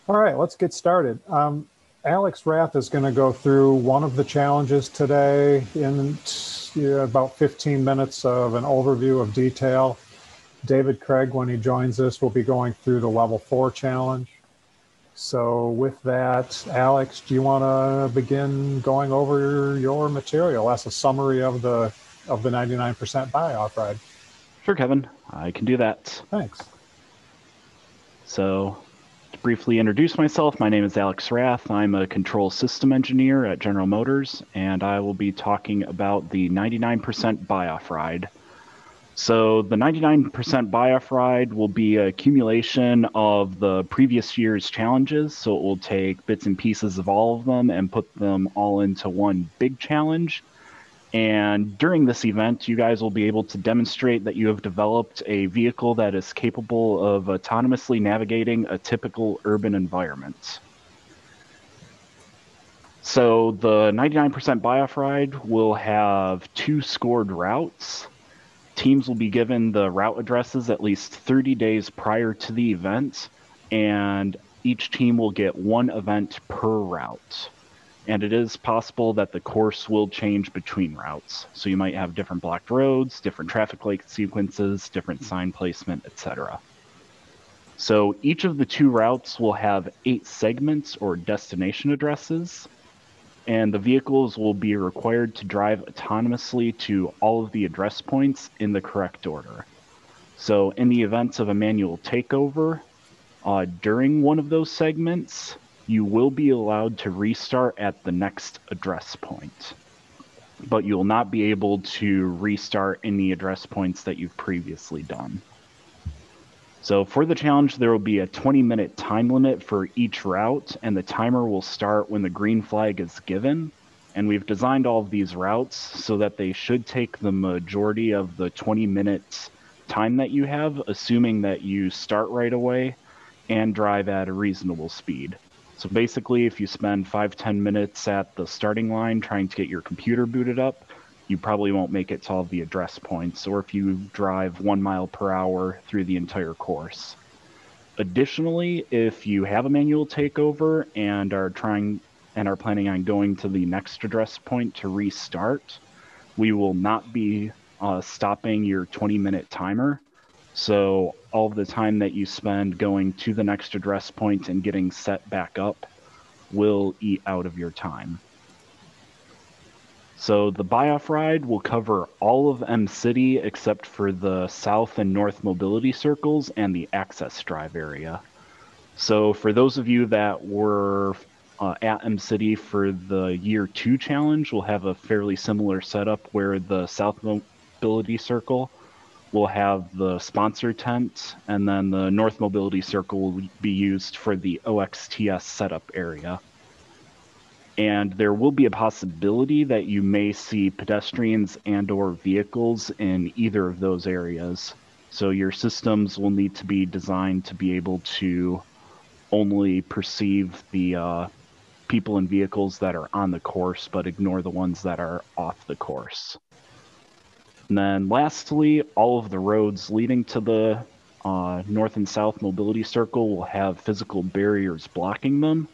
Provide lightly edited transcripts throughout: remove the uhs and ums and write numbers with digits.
All right, let's get started. Alex Rath is going to go through one of the challenges today in about 15 minutes of an overview of detail. David Craig, when he joins us, will be going through the level 4 challenge. So with that, Alex, do you want to begin going over your material? That's a summary of the 99% buy-off ride. Sure, Kevin, I can do that. Thanks. So, to briefly introduce myself, my name is Alex Rath. I'm a control system engineer at General Motors, and I will be talking about the 99% buy-off ride. So, the 99% buy-off ride will be an accumulation of the previous year's challenges. So, it will take bits and pieces of all of them and put them all into one big challenge. And during this event, you guys will be able to demonstrate that you have developed a vehicle that is capable of autonomously navigating a typical urban environment. So the 99% buy-off ride will have 2 scored routes. Teams will be given the route addresses at least 30 days prior to the event, and each team will get 1 event per route. And it is possible that the course will change between routes. So you might have different blocked roads, different traffic light sequences, different sign placement, etc. So each of the 2 routes will have 8 segments or destination addresses, and the vehicles will be required to drive autonomously to all of the address points in the correct order. So in the event of a manual takeover, during one of those segments, you will be allowed to restart at the next address point, but you will not be able to restart any address points that you've previously done. So for the challenge, there will be a 20-minute time limit for each route, and the timer will start when the green flag is given. And we've designed all of these routes so that they should take the majority of the 20 minutes time that you have, assuming that you start right away and drive at a reasonable speed. So basically, if you spend 5-10 minutes at the starting line trying to get your computer booted up, you probably won't make it to all the address points, or if you drive 1 mile per hour through the entire course. Additionally, if you have a manual takeover and are planning on going to the next address point to restart, we will not be stopping your 20-minute timer. So all of the time that you spend going to the next address point and getting set back up will eat out of your time. So the buy-off ride will cover all of M-City except for the south and north mobility circles and the access drive area. So for those of you that were at M-City for the year 2 challenge, we'll have a fairly similar setup where the south mobility circle will have the sponsor tent, and then the North Mobility Circle will be used for the OXTS setup area. And there will be a possibility that you may see pedestrians and or vehicles in either of those areas. So your systems will need to be designed to be able to only perceive the people and vehicles that are on the course, but ignore the ones that are off the course. And then lastly, all of the roads leading to the north and south mobility circle will have physical barriers blocking them.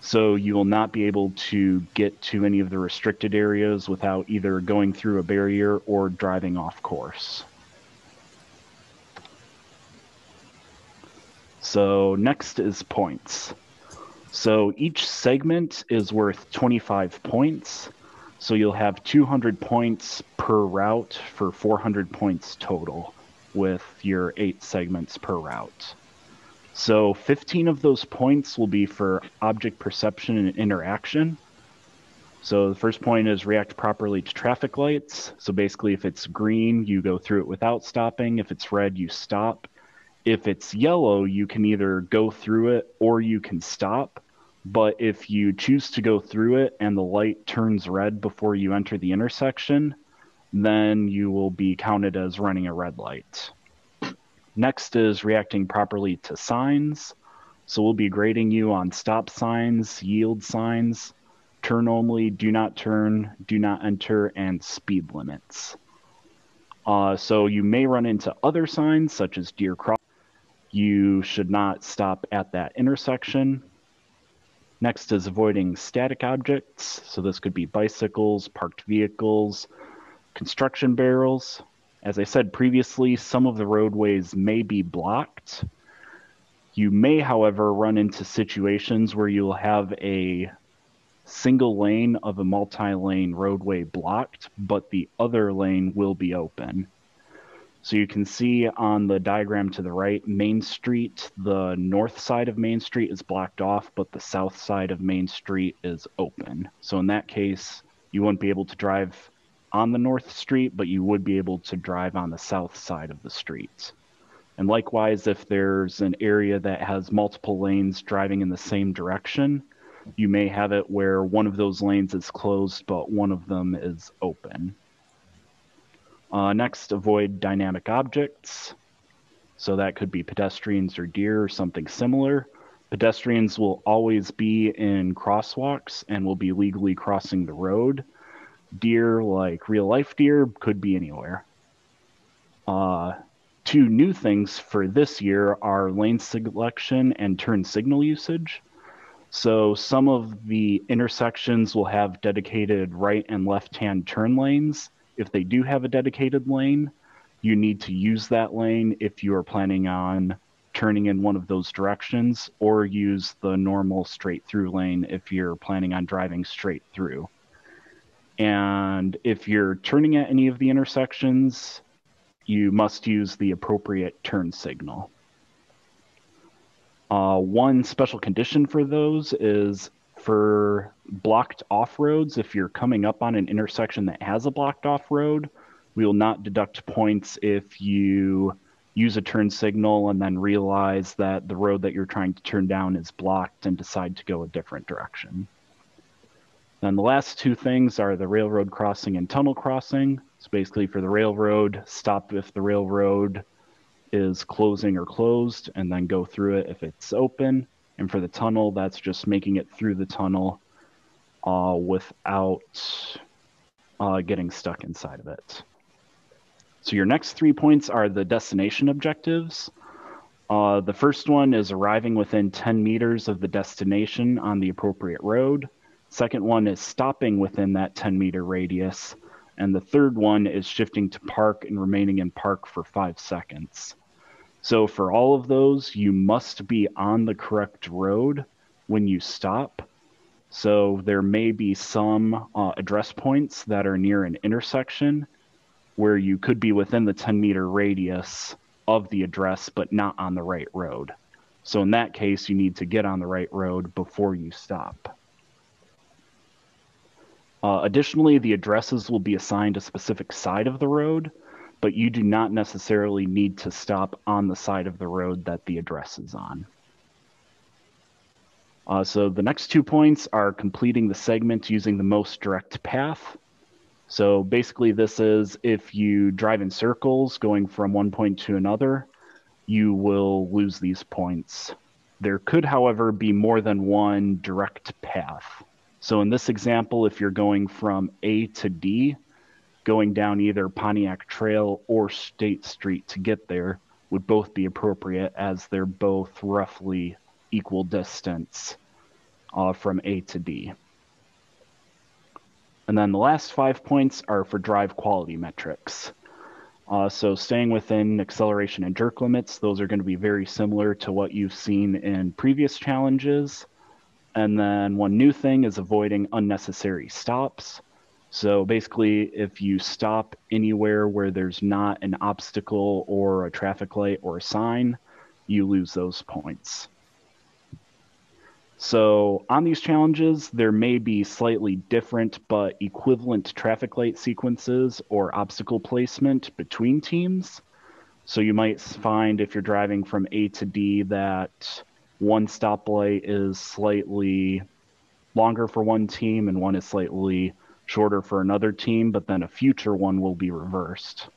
So you will not be able to get to any of the restricted areas without either going through a barrier or driving off course. So next is points. So each segment is worth 25 points. So you'll have 200 points per route for 400 points total with your 8 segments per route. So 15 of those points will be for object perception and interaction. So the first point is react properly to traffic lights. So basically if it's green, you go through it without stopping. If it's red, you stop. If it's yellow, you can either go through it or you can stop. But if you choose to go through it and the light turns red before you enter the intersection, then you will be counted as running a red light. Next is reacting properly to signs. So we'll be grading you on stop signs, yield signs, turn only, do not turn, do not enter, and speed limits. So you may run into other signs such as deer crossing. You should not stop at that intersection. Next is avoiding static objects. So this could be bicycles, parked vehicles, construction barrels. As I said previously, some of the roadways may be blocked. You may, however, run into situations where you'll have a single lane of a multi-lane roadway blocked, but the other lane will be open. So you can see on the diagram to the right, Main Street, the north side of Main Street is blocked off, but the south side of Main Street is open. So in that case, you wouldn't be able to drive on the north street, but you would be able to drive on the south side of the street. And likewise, if there's an area that has multiple lanes driving in the same direction, you may have it where one of those lanes is closed, but one of them is open. Next, avoid dynamic objects. So that could be pedestrians or deer or something similar. Pedestrians will always be in crosswalks and will be legally crossing the road. Deer, like real life deer, could be anywhere. Two new things for this year are lane selection and turn signal usage. So some of the intersections will have dedicated right and left-hand turn lanes. If they do have a dedicated lane, you need to use that lane if you are planning on turning in one of those directions, or use the normal straight-through lane if you're planning on driving straight through. And if you're turning at any of the intersections, you must use the appropriate turn signal. One special condition for those is for blocked off roads. If you're coming up on an intersection that has a blocked off road, we will not deduct points if you use a turn signal and then realize that the road that you're trying to turn down is blocked and decide to go a different direction. Then the last two things are the railroad crossing and tunnel crossing. So basically for the railroad, stop if the railroad is closing or closed, and then go through it if it's open. And for the tunnel, that's just making it through the tunnel without getting stuck inside of it. So your next 3 points are the destination objectives. The first one is arriving within 10 meters of the destination on the appropriate road. Second one is stopping within that 10-meter radius. And the third one is shifting to park and remaining in park for 5 seconds. So for all of those, you must be on the correct road when you stop. So there may be some address points that are near an intersection where you could be within the 10-meter radius of the address, but not on the right road. So in that case, you need to get on the right road before you stop. Additionally, the addresses will be assigned a specific side of the road, but you do not necessarily need to stop on the side of the road that the address is on. So the next 2 points are completing the segment using the most direct path. So basically this is if you drive in circles going from one point to another, you will lose these points. There could, however, be more than one direct path. So in this example, if you're going from A to D, going down either Pontiac Trail or State Street to get there would both be appropriate, as they're both roughly equal distance from A to D. And then the last 5 points are for drive quality metrics. So staying within acceleration and jerk limits, those are going to be very similar to what you've seen in previous challenges. And then one new thing is avoiding unnecessary stops. So basically, if you stop anywhere where there's not an obstacle or a traffic light or a sign, you lose those points. So on these challenges, there may be slightly different but equivalent traffic light sequences or obstacle placement between teams. So you might find if you're driving from A to D that one stoplight is slightly longer for one team and one is slightly shorter for another team, but then a future one will be reversed.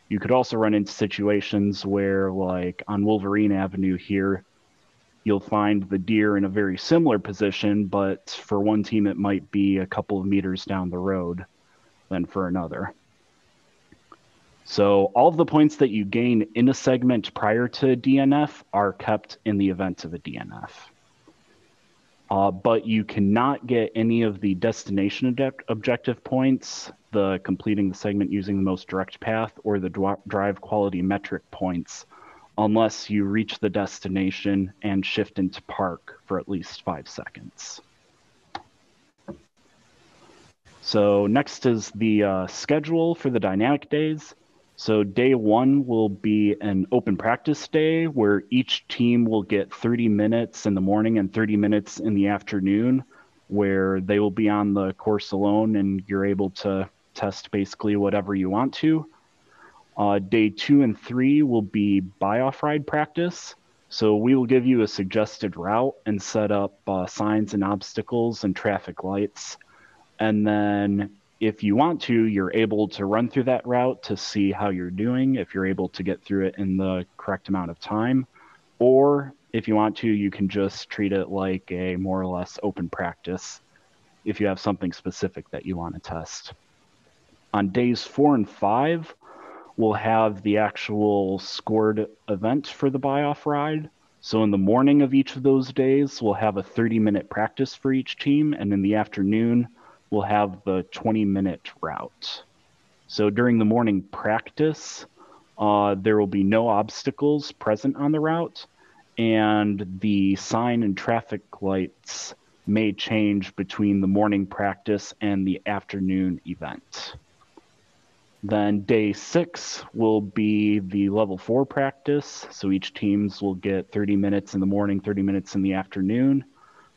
You could also run into situations where, like on Wolverine Avenue here, you'll find the deer in a very similar position, but for one team it might be a couple of meters down the road than for another. So all of the points that you gain in a segment prior to DNF are kept in the event of a DNF. But you cannot get any of the destination objective points, the completing the segment using the most direct path, or the drive quality metric points, unless you reach the destination and shift into park for at least 5 seconds. So next is the schedule for the dynamic days. So day 1 will be an open practice day where each team will get 30 minutes in the morning and 30 minutes in the afternoon, where they will be on the course alone and you're able to test basically whatever you want to. Day 2 and 3 will be buy-off ride practice. So we will give you a suggested route and set up signs and obstacles and traffic lights. And then if you want to, you're able to run through that route to see how you're doing, if you're able to get through it in the correct amount of time. Or if you want to, you can just treat it like a more or less open practice if you have something specific that you want to test. On days 4 and 5, we'll have the actual scored event for the buy-off ride. So in the morning of each of those days, we'll have a 30-minute practice for each team, and in the afternoon, we'll have the 20-minute route. So during the morning practice, there will be no obstacles present on the route, and the sign and traffic lights may change between the morning practice and the afternoon event. Then day 6 will be the level 4 practice. So each teams will get 30 minutes in the morning, 30 minutes in the afternoon.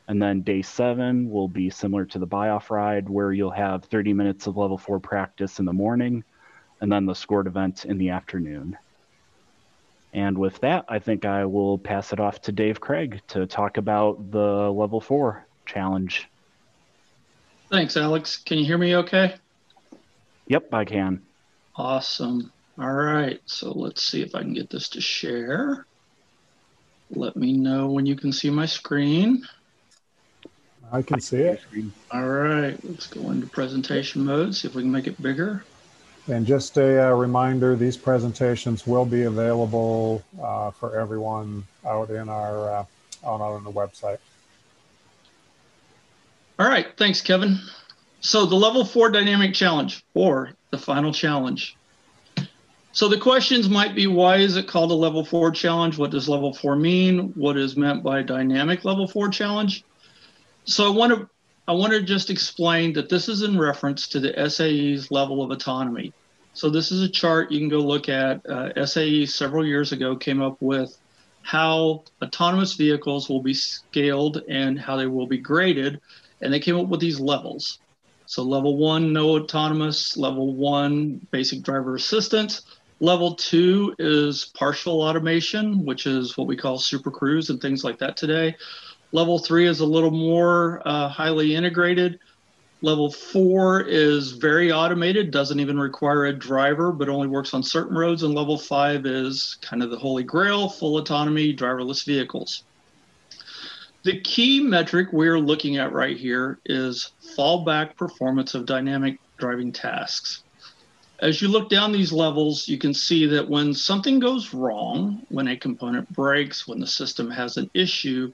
And then day 7 will be similar to the buy-off ride, where you'll have 30 minutes of level 4 practice in the morning, and then the scored event in the afternoon. And with that, I think I will pass it off to Dave Craig to talk about the level 4 challenge. Thanks, Alex. Can you hear me okay? Yep, I can. Awesome. All right, so let's see if I can get this to share. Let me know when you can see my screen. I can see it. All right, let's go into presentation mode, see if we can make it bigger. And just a reminder, these presentations will be available for everyone out in our on the website. All right, thanks, Kevin. So the level 4 dynamic challenge, or the final challenge. So the questions might be, why is it called a level 4 challenge? What does level 4 mean? What is meant by dynamic level 4 challenge? So I want to just explain that this is in reference to the SAE's level of autonomy. So this is a chart you can go look at. SAE several years ago came up with how autonomous vehicles will be scaled and how they will be graded. And they came up with these levels. So level 1, no autonomous. Level 1, basic driver assistance. Level 2 is partial automation, which is what we call super cruise and things like that today. Level 3 is a little more highly integrated. Level 4 is very automated, doesn't even require a driver, but only works on certain roads. And level 5 is kind of the holy grail, full autonomy, driverless vehicles. The key metric we're looking at right here is fallback performance of dynamic driving tasks. As you look down these levels, you can see that when something goes wrong, when a component breaks, when the system has an issue,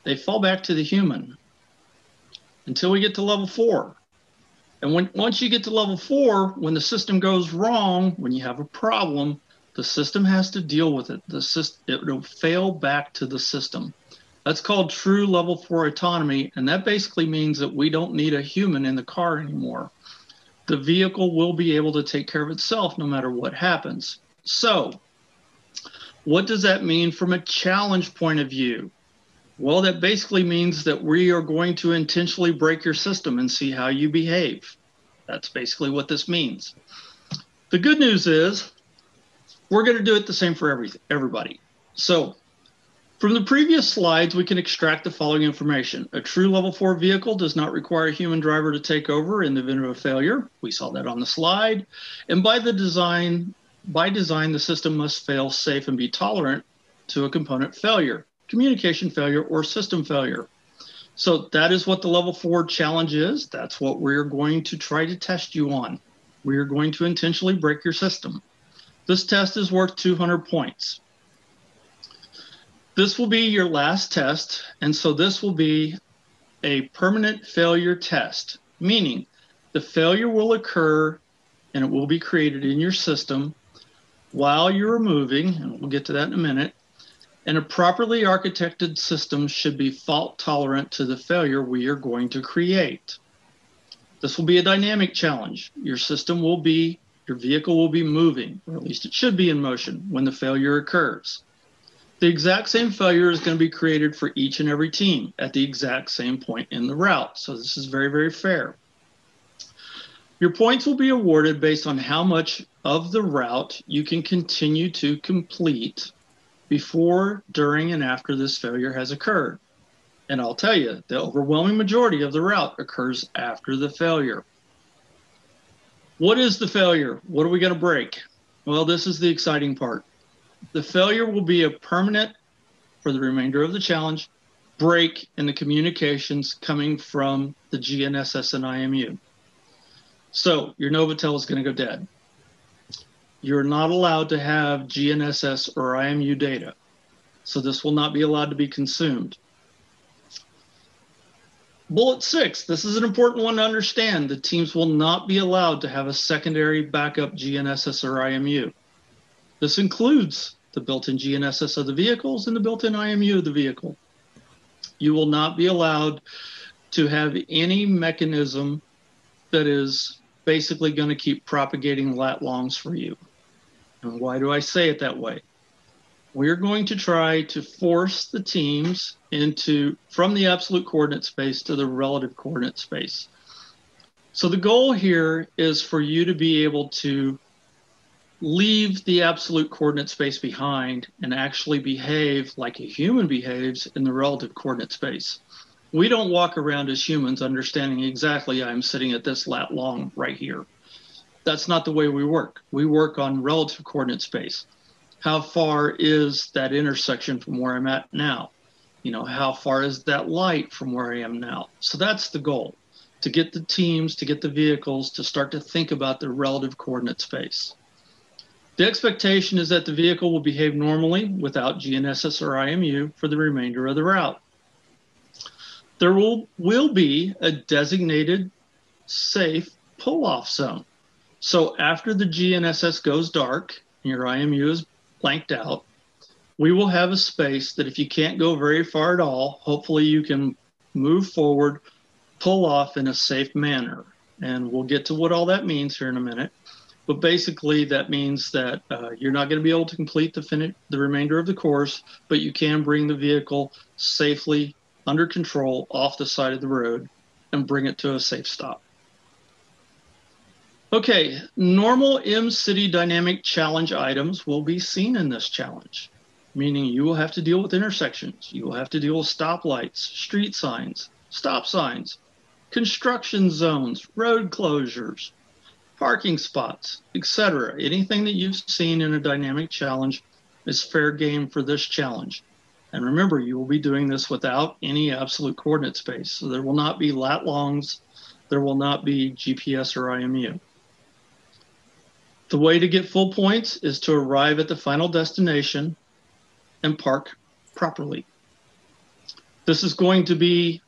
they fall back to the human until we get to level 4. And once you get to level 4, when the system goes wrong, when you have a problem, the system has to deal with it. It will fail back to the system. That's called true level 4 autonomy, and that basically means that we don't need a human in the car anymore. The vehicle will be able to take care of itself no matter what happens. So, what does that mean from a challenge point of view? Well, that basically means that we are going to intentionally break your system and see how you behave. That's basically what this means. The good news is we're going to do it the same for everybody. So from the previous slides, we can extract the following information. A true level 4 vehicle does not require a human driver to take over in the event of a failure. We saw that on the slide. And by design, the system must fail safe and be tolerant to a component failure, communication failure, or system failure. So that is what the level 4 challenge is. That's what we're going to try to test you on. We are going to intentionally break your system. This test is worth 200 points. This will be your last test, and so this will be a permanent failure test, meaning the failure will occur and it will be created in your system while you're moving, and we'll get to that in a minute. And a properly architected system should be fault tolerant to the failure we are going to create. This will be a dynamic challenge. Your system will be, your vehicle will be moving, or at least it should be in motion when the failure occurs. The exact same failure is going to be created for each and every team at the exact same point in the route. So this is very, very fair. Your points will be awarded based on how much of the route you can continue to complete before, during, and after this failure has occurred. And I'll tell you, the overwhelming majority of the route occurs after the failure. What is the failure? What are we going to break? Well, this is the exciting part. The failure will be a permanent, for the remainder of the challenge, break in the communications coming from the GNSS and IMU. So your Novatel is going to go dead. You're not allowed to have GNSS or IMU data. So this will not be allowed to be consumed. Bullet 6, this is an important one to understand. The teams will not be allowed to have a secondary backup GNSS or IMU. This includes the built-in GNSS of the vehicles and the built-in IMU of the vehicle. You will not be allowed to have any mechanism that is basically going to keep propagating lat longs for you. And why do I say it that way? We're going to try to force the teams from the absolute coordinate space to the relative coordinate space. So the goal here is for you to be able to leave the absolute coordinate space behind and actually behave like a human behaves in the relative coordinate space. We don't walk around as humans understanding exactly I'm sitting at this lat long right here. That's not the way we work. We work on relative coordinate space. How far is that intersection from where I'm at now? You know, how far is that light from where I am now? So that's the goal, to get the teams, to get the vehicles to start to think about the relative coordinate space. The expectation is that the vehicle will behave normally without GNSS or IMU for the remainder of the route. There will be a designated safe pull-off zone. So after the GNSS goes dark and your IMU is blanked out, we will have a space that if you can't go very far at all, hopefully you can move forward, pull off in a safe manner. And we'll get to what all that means here in a minute. But basically that means that you're not going to be able to complete the remainder of the course, but you can bring the vehicle safely under control off the side of the road and bring it to a safe stop. Okay, normal M-City dynamic challenge items will be seen in this challenge, meaning you will have to deal with intersections, you will have to deal with stoplights, street signs, stop signs, construction zones, road closures, parking spots, etc. Anything that you've seen in a dynamic challenge is fair game for this challenge. And remember, you will be doing this without any absolute coordinate space. So there will not be lat longs, there will not be GPS or IMU. The way to get full points is to arrive at the final destination and park properly. This is going to be,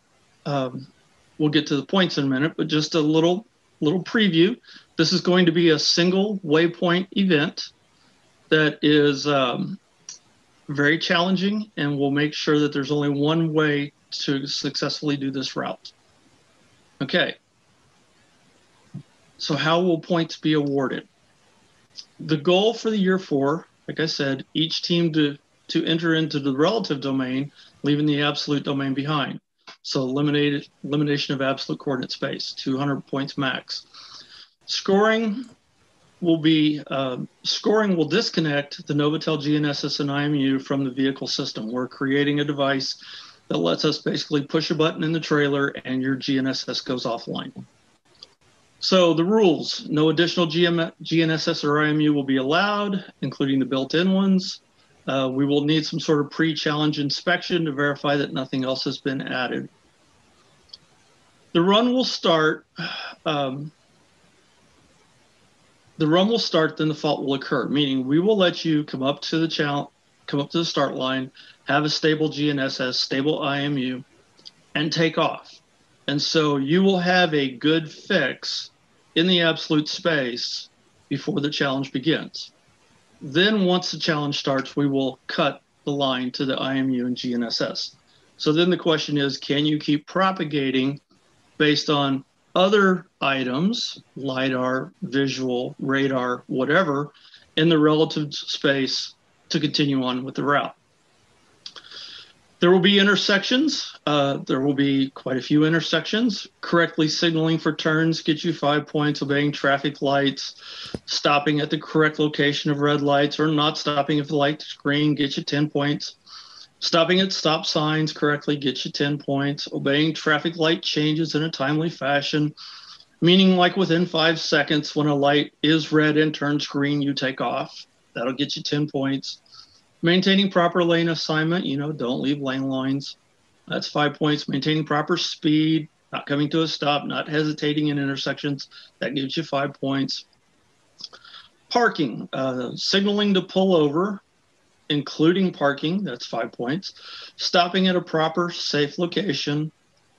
we'll get to the points in a minute, but just a little preview. This is going to be a single waypoint event that is very challenging, and we'll make sure that there's only one way to successfully do this route. Okay. So how will points be awarded? The goal for the year 4, like I said, each team to enter into the relative domain, leaving the absolute domain behind. So elimination of absolute coordinate space, 200 points max. Scoring will disconnect the Novatel GNSS and IMU from the vehicle system. We're creating a device that lets us basically push a button in the trailer and your GNSS goes offline. So the rules: no additional GNSS or IMU will be allowed, including the built-in ones. We will need some sort of pre-challenge inspection to verify that nothing else has been added. The run will start the run will start, then the fault will occur, meaning we will let you come up to the start line, have a stable GNSS, stable IMU, and take off. And so you will have a good fix in the absolute space before the challenge begins. Then once the challenge starts, we will cut the line to the IMU and GNSS. So then the question is, can you keep propagating based on other items, LiDAR, visual, radar, whatever, in the relative space to continue on with the route? There will be intersections. There will be quite a few intersections. Correctly signaling for turns gets you 5 points, obeying traffic lights, stopping at the correct location of red lights, or not stopping if the light's green gets you 10 points. Stopping at stop signs correctly gets you 10 points. Obeying traffic light changes in a timely fashion, meaning like within 5 seconds when a light is red and turns green, you take off. That'll get you 10 points. Maintaining proper lane assignment, don't leave lane lines. That's 5 points. Maintaining proper speed, not coming to a stop, not hesitating in intersections, that gives you 5 points. Parking, signaling to pull over, including parking, that's 5 points. Stopping at a proper, safe location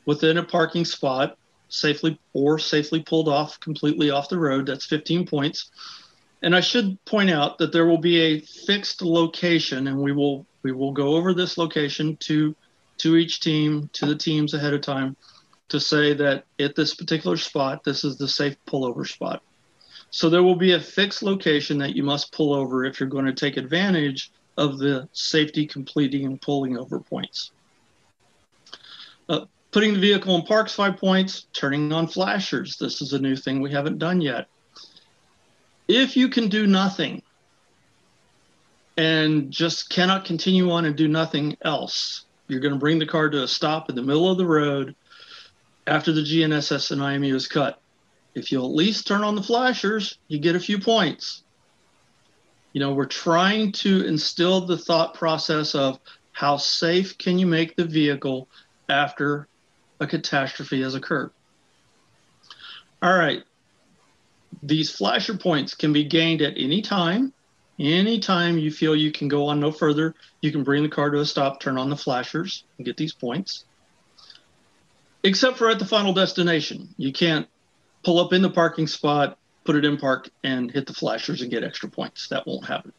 within a parking spot, safely pulled off completely off the road, that's 15 points. And I should point out that there will be a fixed location, and we will go over this location to each team, to the teams ahead of time, to say that at this particular spot, this is the safe pullover spot. So there will be a fixed location that you must pull over if you're going to take advantage of the safety completing and pulling over points. Putting the vehicle in parks, 5 points. Turning on flashers. This is a new thing we haven't done yet. If you can do nothing and just cannot continue on and do nothing else, you're going to bring the car to a stop in the middle of the road after the GNSS and IMU is cut. If you'll at least turn on the flashers, you get a few points. We're trying to instill the thought process of how safe can you make the vehicle after a catastrophe has occurred. All right. These flasher points can be gained at any time. Anytime you feel you can go on no further, you can bring the car to a stop, turn on the flashers, and get these points. Except for at the final destination. You can't pull up in the parking spot, put it in park, and hit the flashers and get extra points. That won't happen.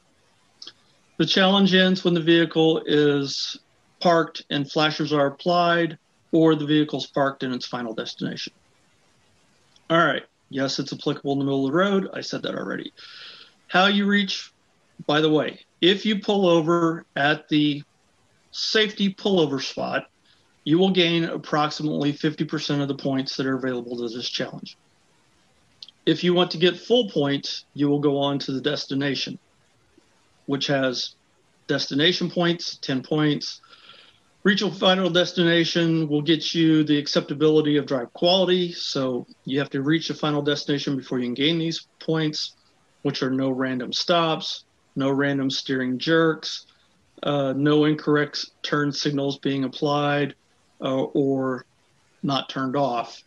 The challenge ends when the vehicle is parked and flashers are applied, or the vehicle's parked in its final destination. All right. Yes, it's applicable in the middle of the road. I said that already. How you reach, by the way, if you pull over at the safety pullover spot, you will gain approximately 50% of the points that are available to this challenge. If you want to get full points, you will go on to the destination, which has destination points, 10 points. Reach a final destination will get you the acceptability of drive quality. So you have to reach a final destination before you can gain these points, which are no random stops, no random steering jerks, no incorrect turn signals being applied or not turned off,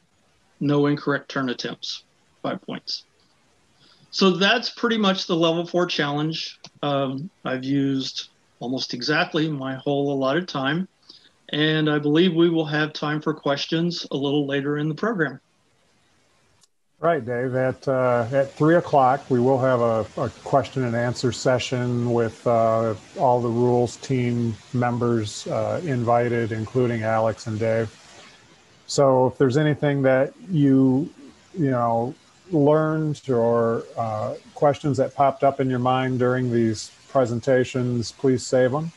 no incorrect turn attempts, 5 points. So that's pretty much the level 4 challenge. I've used almost exactly my whole allotted time. And I believe we will have time for questions a little later in the program. Right, Dave. At 3 o'clock, we will have a question and answer session with all the rules team members invited, including Alex and Dave. So if there's anything that you learned or questions that popped up in your mind during these presentations, please save them.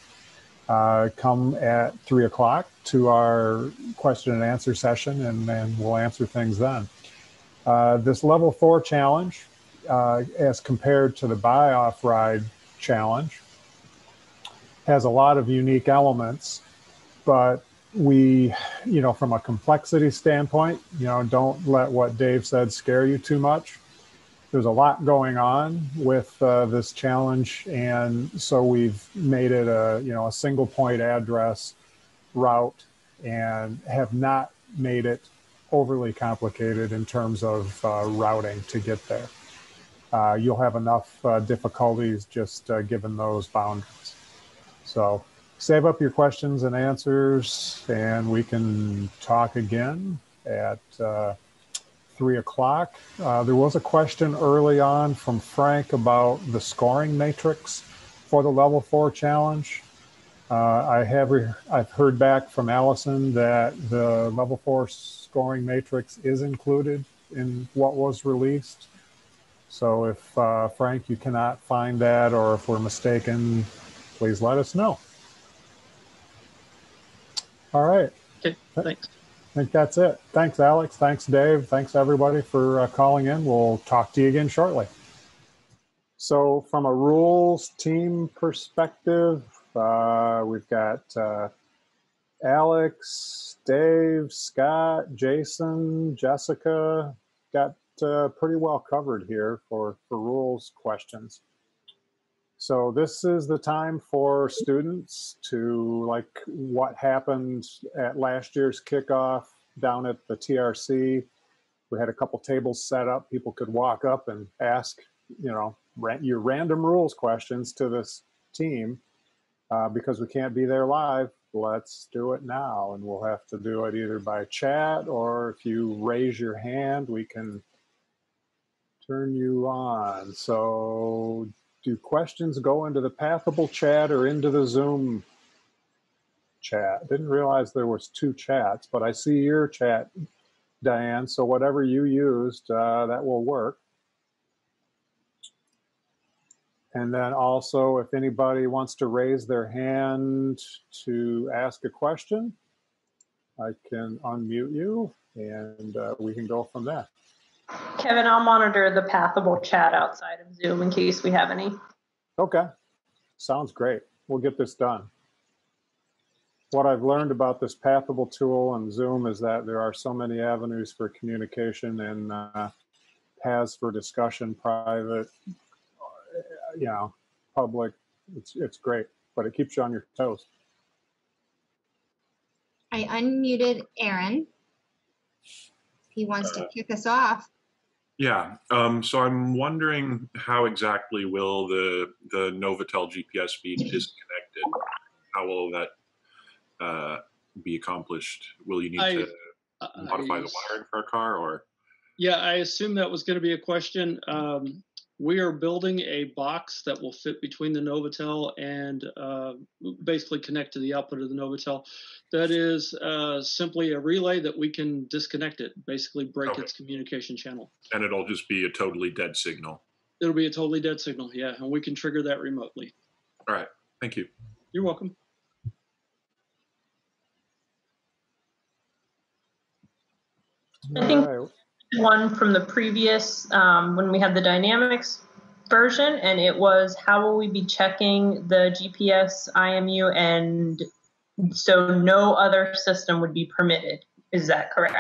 Come at 3 o'clock to our question and answer session, and then we'll answer things then. This level 4 challenge, as compared to the buy-off ride challenge, has a lot of unique elements, but we, from a complexity standpoint, don't let what Dave said scare you too much. There's a lot going on with this challenge, and so we've made it a single point address route and have not made it overly complicated in terms of routing to get there. you'll have enough difficulties just given those boundaries. So save up your questions and answers, and we can talk again at 3 o'clock. There was a question early on from Frank about the scoring matrix for the level 4 challenge. I've heard back from Allison that the level 4 scoring matrix is included in what was released. So if Frank, you cannot find that, or if we're mistaken, please let us know. All right. Okay, thanks. I think that's it. Thanks, Alex. Thanks, Dave. Thanks, everybody, for calling in. We'll talk to you again shortly. So from a rules team perspective, we've got Alex, Dave, Scott, Jason, Jessica, got pretty well covered here for rules questions. So this is the time for students to, like what happened at last year's kickoff down at the TRC. We had a couple tables set up. People could walk up and ask, your random rules questions to this team. Because we can't be there live, let's do it now. And we'll have to do it either by chat, or if you raise your hand, we can turn you on. So do questions go into the Pathable chat or into the Zoom chat? Didn't realize there was 2 chats, but I see your chat, Diane. So whatever you used, that will work. And then also, if anybody wants to raise their hand to ask a question, I can unmute you, and we can go from there. Kevin, I'll monitor the Pathable chat outside of Zoom in case we have any. Okay, sounds great. We'll get this done. What I've learned about this Pathable tool and Zoom is that there are so many avenues for communication, and paths for discussion, private, public. It's great, but it keeps you on your toes. I unmuted Aaron. He wants to kick us off. Yeah, so I'm wondering how exactly will the Novatel GPS be disconnected? How will that be accomplished? Will you need to modify the wiring for a car, or? Yeah, I assume that was going to be a question. We are building a box that will fit between the Novatel and basically connect to the output of the Novatel. That is simply a relay that we can disconnect it, basically break its communication channel. And it'll just be a totally dead signal. It'll be a totally dead signal, yeah, and we can trigger that remotely. All right, thank you. You're welcome. I think one from the previous, when we had the Dynamics version, and it was how will we be checking the GPS IMU, and so no other system would be permitted. Is that correct?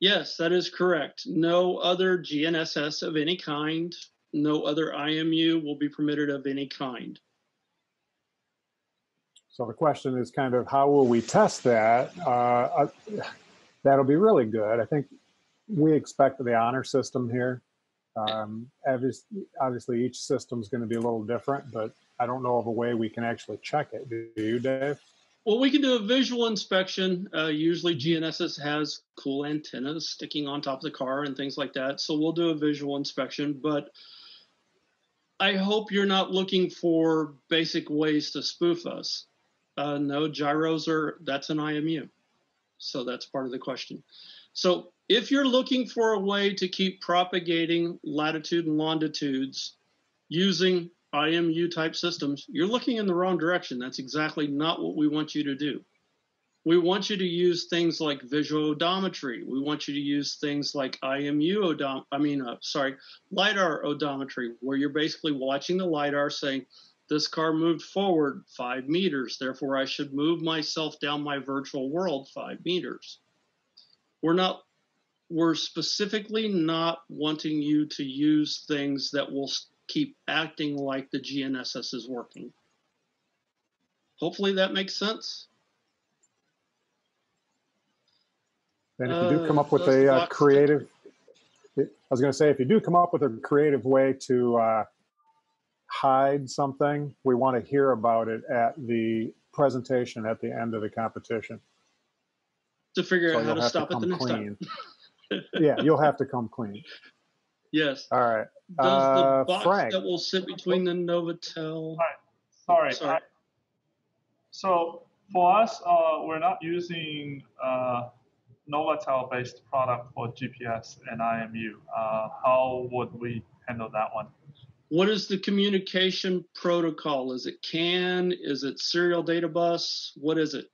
Yes, that is correct. No other GNSS of any kind, no other IMU will be permitted of any kind. So the question is kind of how will we test that? That'll be really good. I think we expect the honor system here. Obviously, each system is going to be a little different, but I don't know of a way we can actually check it. Do you, Dave? Well, we can do a visual inspection. Usually GNSS has cool antennas sticking on top of the car and things like that. So we'll do a visual inspection, but I hope you're not looking for basic ways to spoof us. No, gyros that's an IMU. So that's part of the question. So if you're looking for a way to keep propagating latitude and longitudes using IMU type systems, you're looking in the wrong direction. That's exactly not what we want you to do. We want you to use things like visual odometry. We want you to use things like LiDAR odometry, where you're basically watching the LiDAR saying, this car moved forward 5 meters, therefore I should move myself down my virtual world 5 meters. We're specifically not wanting you to use things that will keep acting like the GNSS is working. Hopefully that makes sense. And if you do come up with a creative I was going to say, if you do come up with a creative way to hide something, we want to hear about it at the presentation at the end of the competition. To figure So out how you'll to have stop to it the come next clean. time. Yeah, you'll have to come clean. Yes. All right. Does the box Frank. that will sit between the Novotel? Sorry. Sorry. So for us, we're not using Novotel-based product for GPS and IMU. How would we handle that one? What is the communication protocol? Is it CAN? Is it serial data bus? What is it?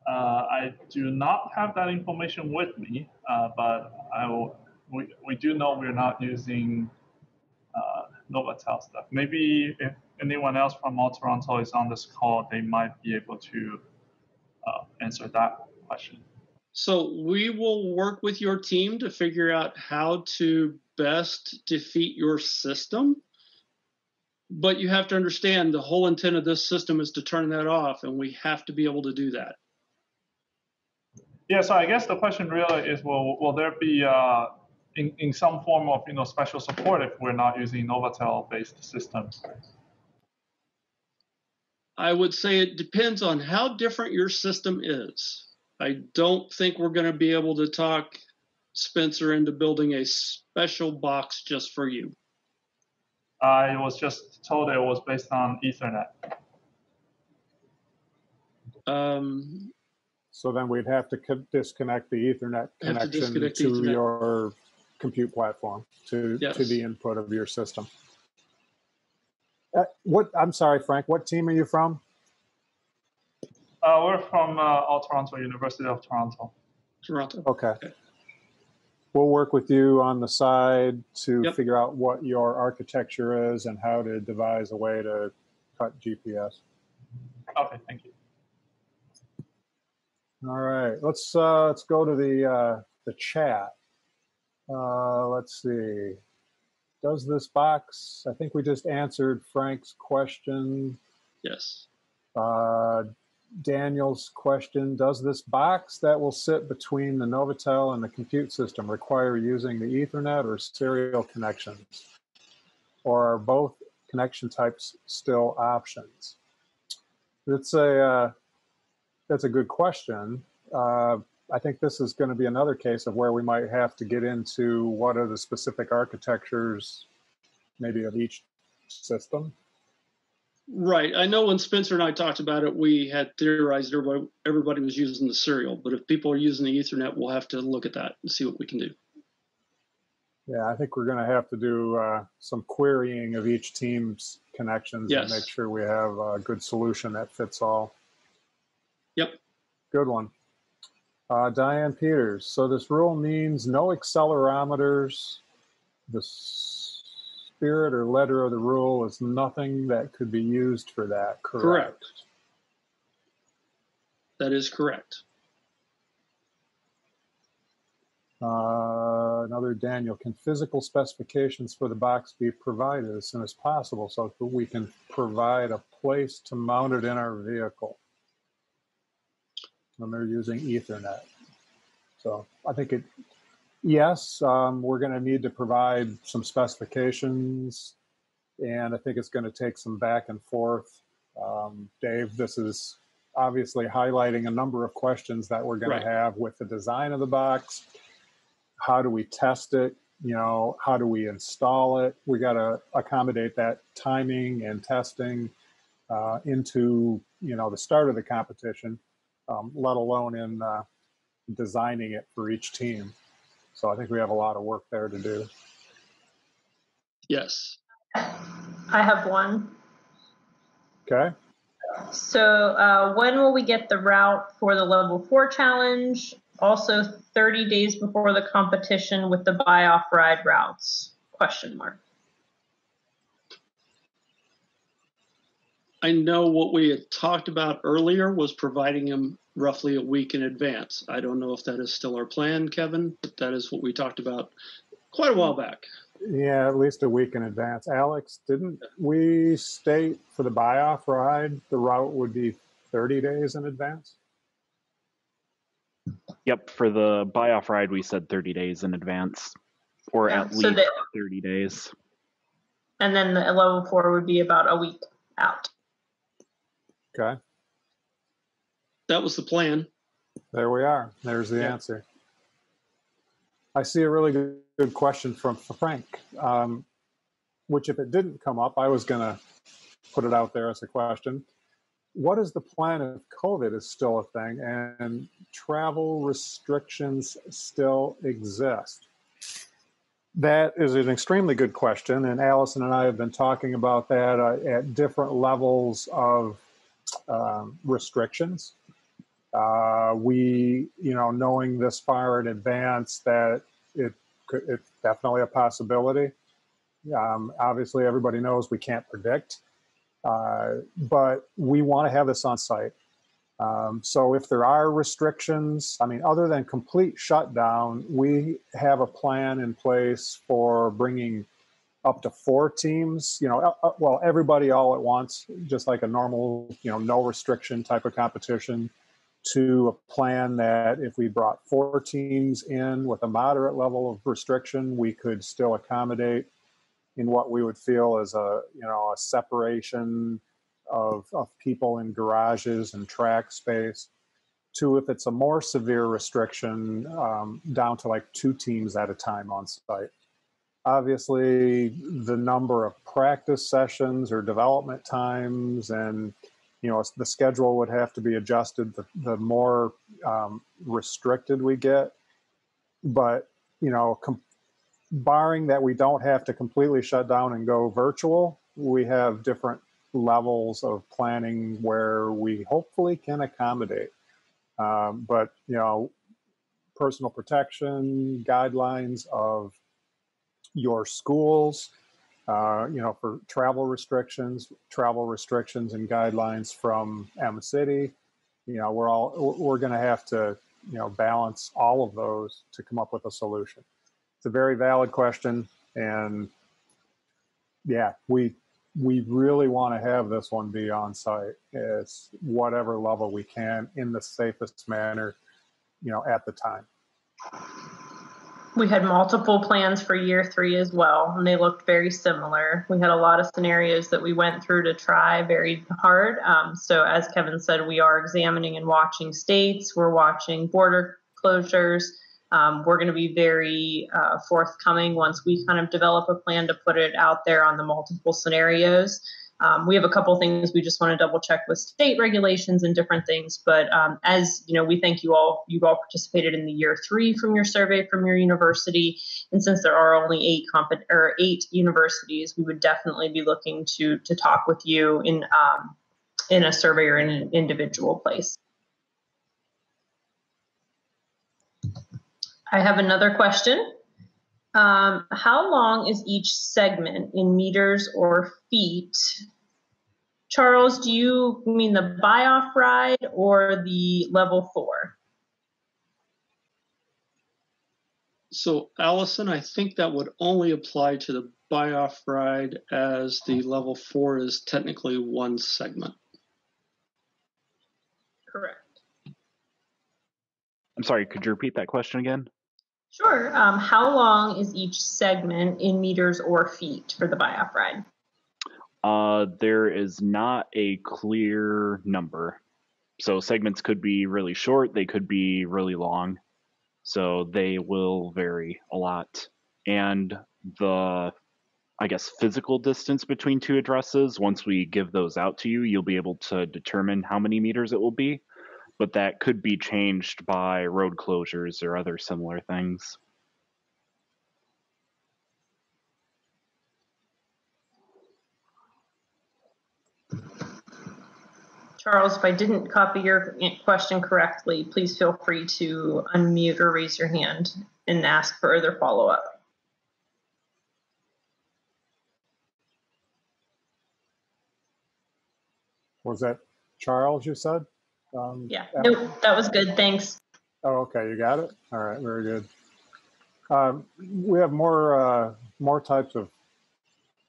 I do not have that information with me, but we do know we're not using Novotel stuff. Maybe if anyone else from All Toronto is on this call, they might be able to answer that question. So we will work with your team to figure out how to best defeat your system. But you have to understand the whole intent of this system is to turn that off, and we have to be able to do that. Yeah, so I guess the question really is, will there be in some form of special support if we're not using Novotel-based systems? I would say it depends on how different your system is. I don't think we're going to be able to talk Spencer into building a special box just for you. I was just told it was based on Ethernet. So then we'd have to disconnect the Ethernet connection to your compute platform, to the input of your system. I'm sorry, Frank, what team are you from? We're from All Toronto, University of Toronto. Toronto. Okay. We'll work with you on the side to figure out what your architecture is and how to devise a way to cut GPS. Okay, thank you. All right, let's go to the chat. Let's see. Does this box? I think we just answered Frank's question. Yes. Daniel's question: does this box that will sit between the Novotel and the compute system require using the Ethernet or serial connections, or are both connection types still options? That's a good question. I think this is going to be another case of where we might have to get into what are the specific architectures, maybe of each system. Right. I know when Spencer and I talked about it, we had theorized everybody was using the serial, but if people are using the Ethernet, we'll have to look at that and see what we can do. Yeah, I think we're going to have to do some querying of each team's connections and make sure we have a good solution that fits all. Yep. Good one. Diane Peters. So this rule means no accelerometers. The spirit or letter of the rule is nothing that could be used for that, correct? Correct. That is correct. Another Daniel. Can physical specifications for the box be provided as soon as possible so that we can provide a place to mount it in our vehicle when they're using Ethernet? So I think yes, we're going to need to provide some specifications, and I think it's going to take some back and forth. Dave, this is obviously highlighting a number of questions that we're going to have with the design of the box. How do we test it? How do we install it? We got to accommodate that timing and testing into, the start of the competition, let alone in designing it for each team. So I think we have a lot of work there to do. Yes. I have one. Okay. So when will we get the route for the level 4 challenge? Also 30 days before the competition with the buy-off ride routes? ? I know what we had talked about earlier was providing them roughly a week in advance. I don't know if that is still our plan, Kevin, but that is what we talked about quite a while back. Yeah, at least a week in advance. Alex, didn't we state for the buy-off ride, the route would be 30 days in advance? Yep, for the buy-off ride, we said 30 days in advance, or at least 30 days. And then the level 4 would be about a week out. Okay. That was the plan. There we are. There's the answer. I see a really good question from Frank, which if it didn't come up, I was going to put it out there as a question. What is the plan if COVID is still a thing and travel restrictions still exist? That is an extremely good question, and Allison and I have been talking about that at different levels of restrictions. We, knowing this far in advance that it's definitely a possibility. Obviously, everybody knows we can't predict, but we want to have this on site. So if there are restrictions, other than complete shutdown, we have a plan in place for bringing up to 4 teams, well, everybody all at once, just like a normal, no restriction type of competition, to a plan that if we brought 4 teams in with a moderate level of restriction, we could still accommodate in what we would feel as a separation of people in garages and track space, to if it's a more severe restriction, down to like 2 teams at a time on site. Obviously, the number of practice sessions or development times and the schedule would have to be adjusted the more restricted we get. But, barring that we don't have to completely shut down and go virtual, we have different levels of planning where we hopefully can accommodate. But, personal protection guidelines of your schools, for travel restrictions and guidelines from M City, we're going to have to, balance all of those to come up with a solution. It's a very valid question, and we really want to have this one be on site. It's whatever level we can in the safest manner, at the time. We had multiple plans for year 3 as well, and they looked very similar. We had a lot of scenarios that we went through to try very hard. So as Kevin said, we are examining and watching states. We're watching border closures. We're going to be very forthcoming once we kind of develop a plan to put it out there on the multiple scenarios. We have a couple things we just want to double check with state regulations and different things. But as we thank you all. You've all participated in the year 3 from your survey from your university, and since there are only 8 universities, we would definitely be looking to talk with you in a survey or in an individual place. I have another question. How long is each segment in meters or feet? Charles, do you mean the buy-off ride or the level 4? So Allison, I think that would only apply to the buy-off ride, as the level 4 is technically 1 segment. Correct. I'm sorry, could you repeat that question again? Sure. How long is each segment in meters or feet for the buy-off ride? There is not a clear number. So segments could be really short, they could be really long. So they will vary a lot. And the, physical distance between 2 addresses, once we give those out to you, you'll be able to determine how many meters it will be. But that could be changed by road closures or other similar things. Charles, if I didn't copy your question correctly, please feel free to unmute or raise your hand and ask further follow-up. Was that Charles you said? Yeah, nope, that was good, thanks. Oh, okay, you got it? All right, very good. We have more types of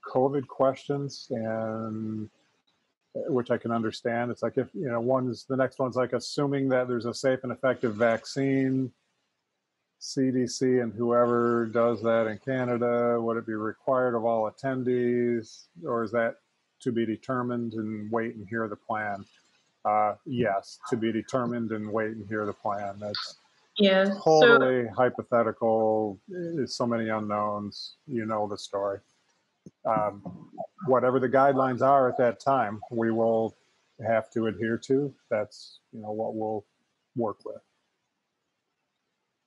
COVID questions, and which I can understand. It's like, if, you know, the next one's like assuming that there's a safe and effective vaccine, CDC and whoever does that in Canada, would it be required of all attendees, or is that to be determined and wait and hear the plan? Yes, to be determined and wait and hear the plan. That's totally hypothetical. There's so many unknowns. You know the story. Whatever the guidelines are at that time, we will have to adhere to. That's, you know, what we'll work with.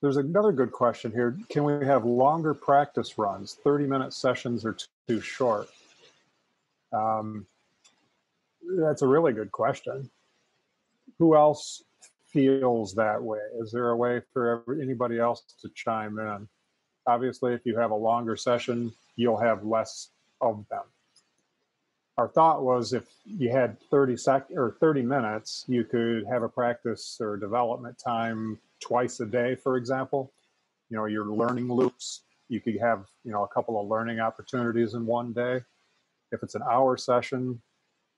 There's another good question here. Can we have longer practice runs? 30-minute sessions are too short. That's a really good question. Who else feels that way? Is there a way for anybody else to chime in? Obviously, if you have a longer session, you'll have less of them. Our thought was, if you had 30 minutes, you could have a practice or development time twice a day, for example. You know, your learning loops, you could have, you know, a couple of learning opportunities in one day. If it's an hour session,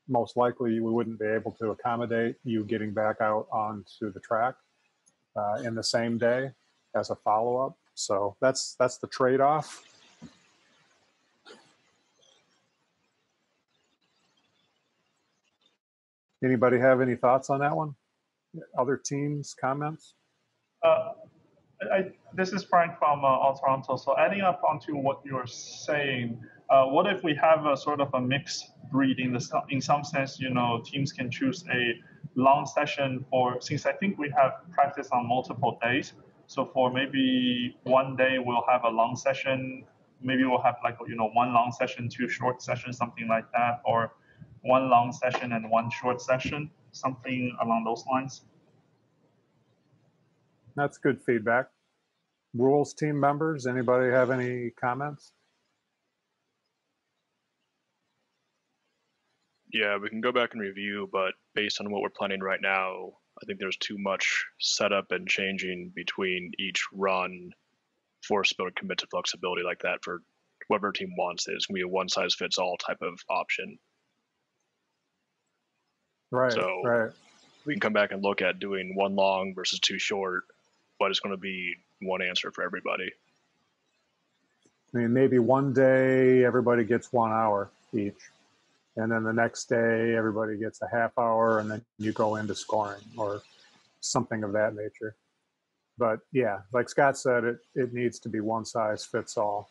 most likely we wouldn't be able to accommodate you getting back out onto the track in the same day as a follow-up. So that's the trade-off. Anybody have any thoughts on that one? Other teams, comments? This is Frank from Toronto. So adding up onto what you're saying, what if we have a sort of a mixed breed in some sense? You know, teams can choose a long session since I think we have practice on multiple days. So for maybe one day we'll have a long session. Maybe we'll have, like, you know, one long session, two short sessions, something like that, or one long session and one short session, something along those lines. That's good feedback. Rules team members, anybody have any comments? Yeah, we can go back and review, but based on what we're planning right now, I think there's too much setup and changing between each run for us to be able to commit to flexibility like that for whatever team wants it. It's going to be a one-size-fits-all type of option. Right, so right. We can come back and look at doing one long versus two short, but it's going to be one answer for everybody. I mean, maybe one day everybody gets 1 hour each, and then the next day everybody gets a half hour, and then you go into scoring or something of that nature. But yeah, like Scott said, it needs to be one size fits all.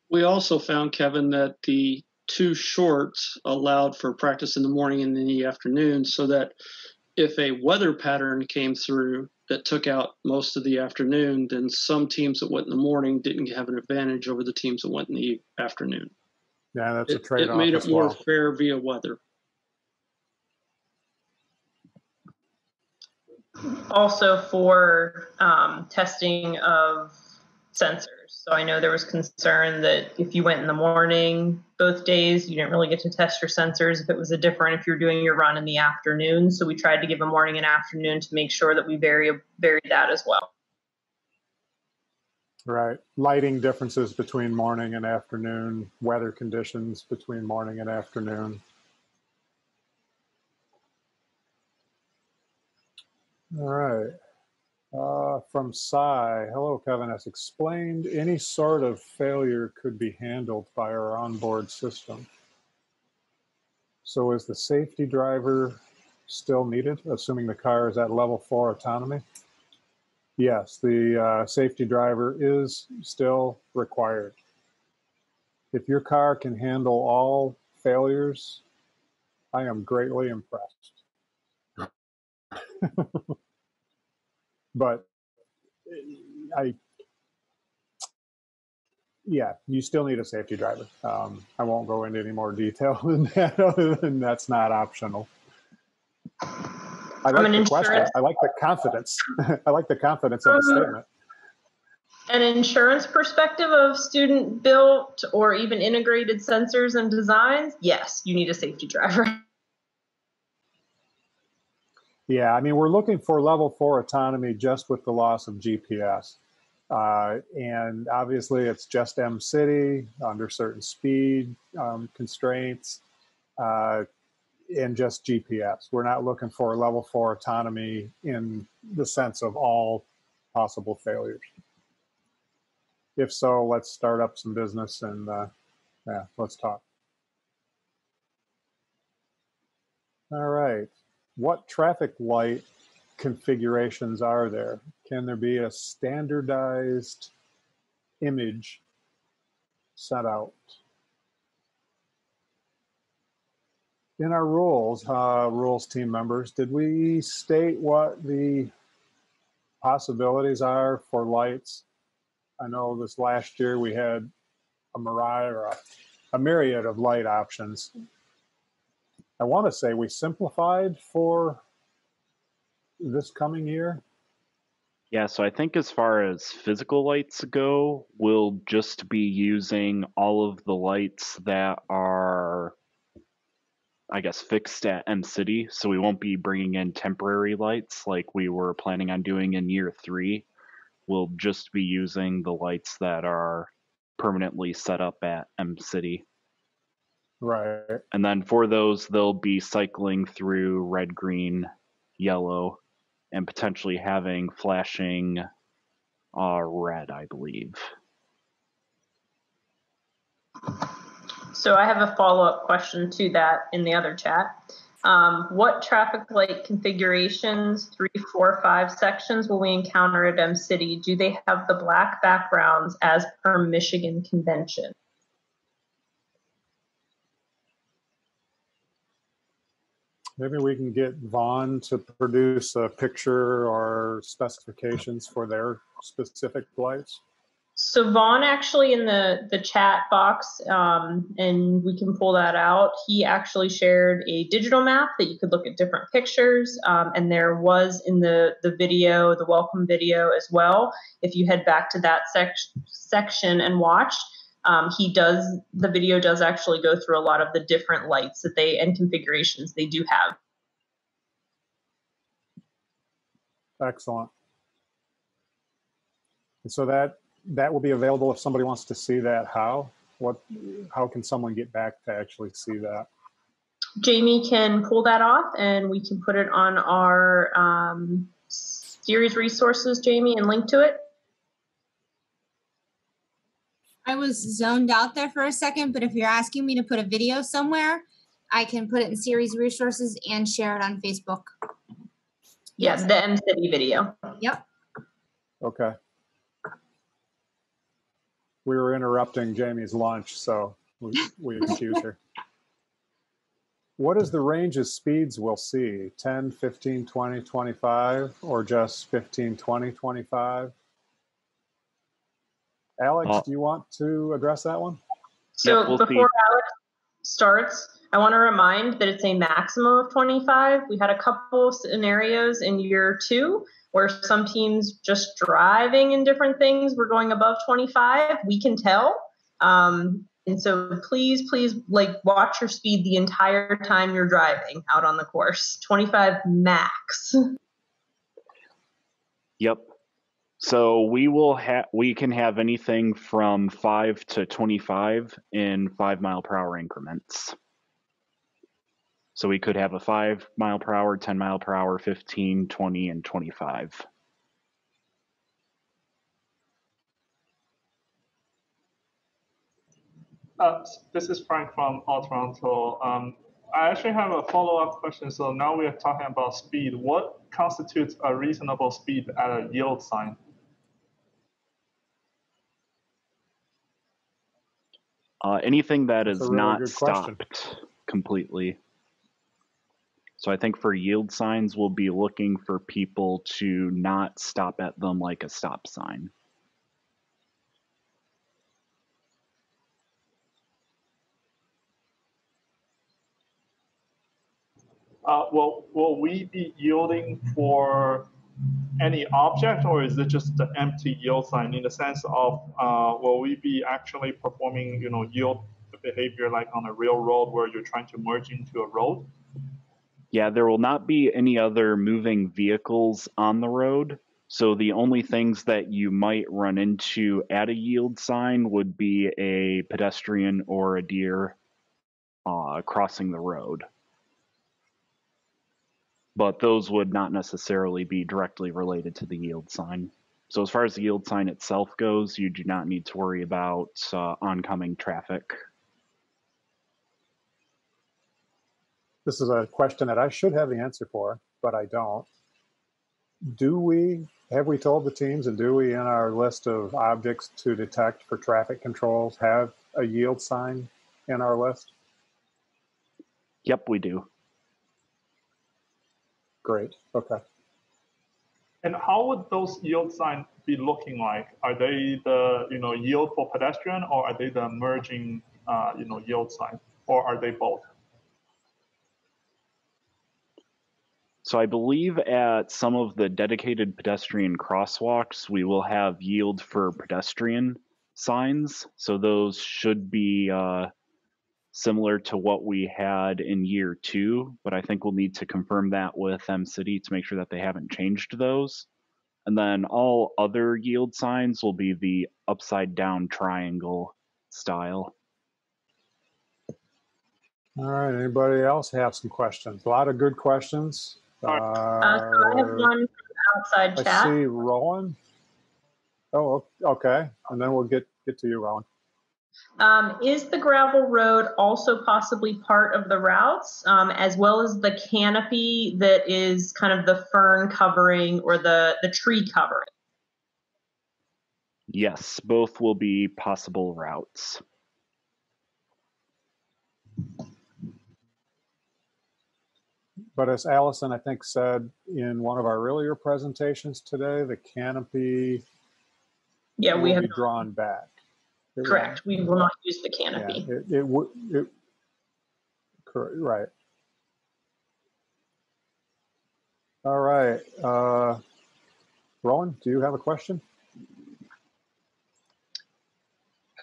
We also found, Kevin, that the two shorts allowed for practice in the morning and in the afternoon, so that if a weather pattern came through that took out most of the afternoon, then some teams that went in the morning didn't have an advantage over the teams that went in the afternoon. Yeah, that's a trade-off. It made it more fair via weather. Also for testing of sensors. So I know there was concern that if you went in the morning both days, you didn't really get to test your sensors if it was if you're doing your run in the afternoon. So we tried to give a morning and afternoon to make sure that we vary that as well. Right. Lighting differences between morning and afternoon, weather conditions between morning and afternoon. All right. From Cy, hello, Kevin. As explained, any sort of failure could be handled by our onboard system. So is the safety driver still needed, assuming the car is at level 4 autonomy? Yes, the safety driver is still required. If your car can handle all failures, I am greatly impressed. But yeah, you still need a safety driver. I won't go into any more detail than that, other than that's not optional. I like the question. I like the confidence. I like the confidence of the statement. An insurance perspective of student built or even integrated sensors and designs, yes, you need a safety driver. Yeah, I mean, we're looking for level 4 autonomy just with the loss of GPS. And obviously it's just M-City under certain speed constraints. in just GPS. We're not looking for level 4 autonomy in the sense of all possible failures. If so, let's start up some business and yeah, let's talk. All right. What traffic light configurations are there? Can there be a standardized image set out? In our rules team members, did we state what the possibilities are for lights? I know this last year we had a myriad of light options. I want to say we simplified for this coming year. Yeah, so I think as far as physical lights go, we'll just be using all of the lights that are, I guess, fixed at M-City. So we won't be bringing in temporary lights like we were planning on doing in year 3. We'll just be using the lights that are permanently set up at M-City. Right. And then for those, they'll be cycling through red, green, yellow, and potentially having flashing red, I believe. So I have a follow-up question to that in the other chat. What traffic light configurations, 3, 4, 5 sections will we encounter at M-City? Do they have the black backgrounds as per Michigan convention? Maybe we can get Vaughn to produce a picture or specifications for their specific lights. So Vaughn actually in the chat box, and we can pull that out, he actually shared a digital map that you could look at different pictures, and there was in the video, the welcome video as well. If you head back to that section and watch, the video does actually go through a lot of the different lights that and configurations they do have. Excellent. And so that will be available if somebody wants to see that. How can someone get back to actually see that? Jamie can pull that off and we can put it on our series resources, Jamie, and link to it. I was zoned out there for a second, but if you're asking me to put a video somewhere, I can put it in series resources and share it on Facebook. Yes, the M-City video. Yep. Okay. We were interrupting Jamie's lunch, so we excuse her. What is the range of speeds we'll see? 10, 15, 20, 25, or just 15, 20, 25? Alex, do you want to address that one? So we'll before Alex starts, I want to remind that it's a maximum of 25. We had a couple scenarios in year 2 where some teams just driving in different things were going above 25. We can tell. And so please, watch your speed the entire time you're driving out on the course. 25 max. Yep. So we can have anything from 5 to 25 in 5 mile per hour increments. So we could have a 5 mile per hour, 10 mile per hour, 15, 20, and 25. This is Frank from Toronto. I actually have a follow-up question. So now we are talking about speed. What constitutes a reasonable speed at a yield sign? Anything that is really not good question. stopped completely. So I think for yield signs, we'll be looking for people to not stop at them like a stop sign. Will we be yielding for any object, or is it just the empty yield sign in the sense of will we be actually performing yield behavior like on a real road where you're trying to merge into a road? Yeah, there will not be any other moving vehicles on the road. So the only things that you might run into at a yield sign would be a pedestrian or a deer crossing the road. But those would not necessarily be directly related to the yield sign. So as far as the yield sign itself goes, you do not need to worry about oncoming traffic. This is a question that I should have the answer for, but I don't. Have we told the teams, and do we in our list of objects to detect for traffic controls have a yield sign in our list? Yep, we do. Great, okay. And how would those yield signs be looking like? Are they the yield for pedestrian, or are they the merging yield sign, or are they both? So I believe at some of the dedicated pedestrian crosswalks, we will have yield for pedestrian signs. So those should be similar to what we had in year 2, but I think we'll need to confirm that with MCity to make sure that they haven't changed those. And then all other yield signs will be the upside down triangle style. All right, anybody else have some questions? A lot of good questions. So I have one from outside chat. I see Rowan. Oh, okay. And then we'll get to you, Rowan. Is the gravel road also possibly part of the routes, as well as the canopy that is kind of the fern covering or the tree covering? Yes, both will be possible routes. But as Allison, I think, said in one of our earlier presentations today, the canopy will be drawn back. Correct. We will not use the canopy. Yeah, correct, right. All right. Rowan, do you have a question?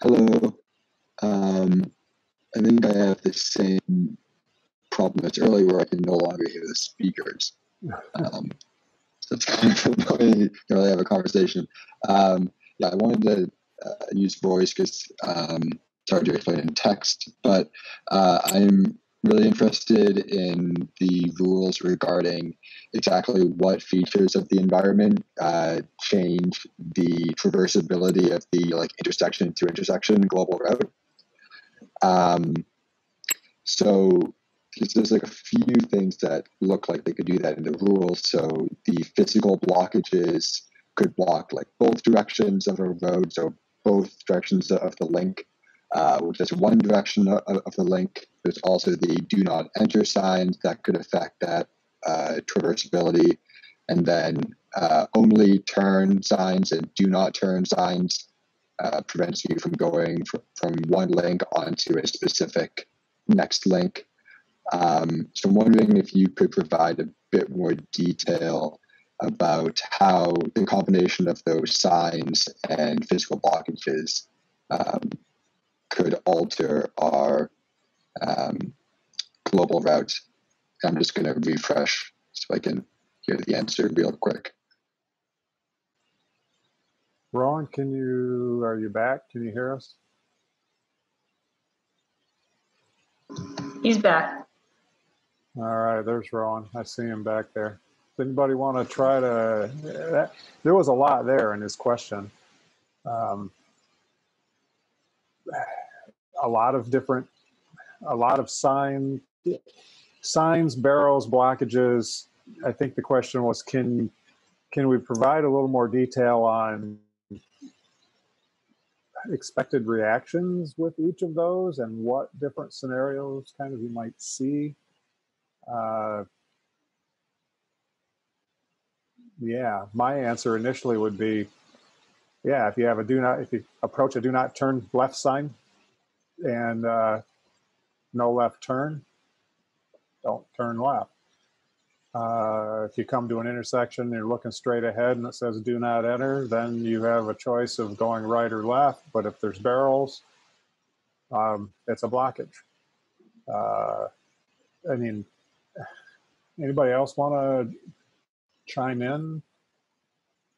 Hello. I think I have the same problem as earlier where I can no longer hear the speakers. So it's kind of annoying to really have a conversation. Yeah, I wanted to use voice because it's hard to explain in text, but I'm really interested in the rules regarding exactly what features of the environment change the traversability of the intersection to intersection global road. So there's a few things that look like they could do that in the rules. So the physical blockages could block both directions of a road, so both directions of the link, which is one direction of the link. There's also the do not enter signs that could affect that traversability. And then only turn signs and do not turn signs prevents you from going from one link onto a specific next link. So I'm wondering if you could provide a bit more detail about how the combination of those signs and physical blockages could alter our global route. I'm just going to refresh so I can hear the answer real quick. Rowan, are you back? Can you hear us? He's back. All right, there's Rowan. I see him back there. Does anybody want to try to? There was a lot there in his question. A lot of signs, barrels, blockages. I think the question was, can we provide a little more detail on expected reactions with each of those and what different scenarios kind of you might see? Yeah, my answer initially would be, yeah, if you approach a do not turn left sign and no left turn, don't turn left. If you come to an intersection and you're looking straight ahead and it says do not enter, then you have a choice of going right or left. But if there's barrels, it's a blockage. I mean, anybody else want to chime in?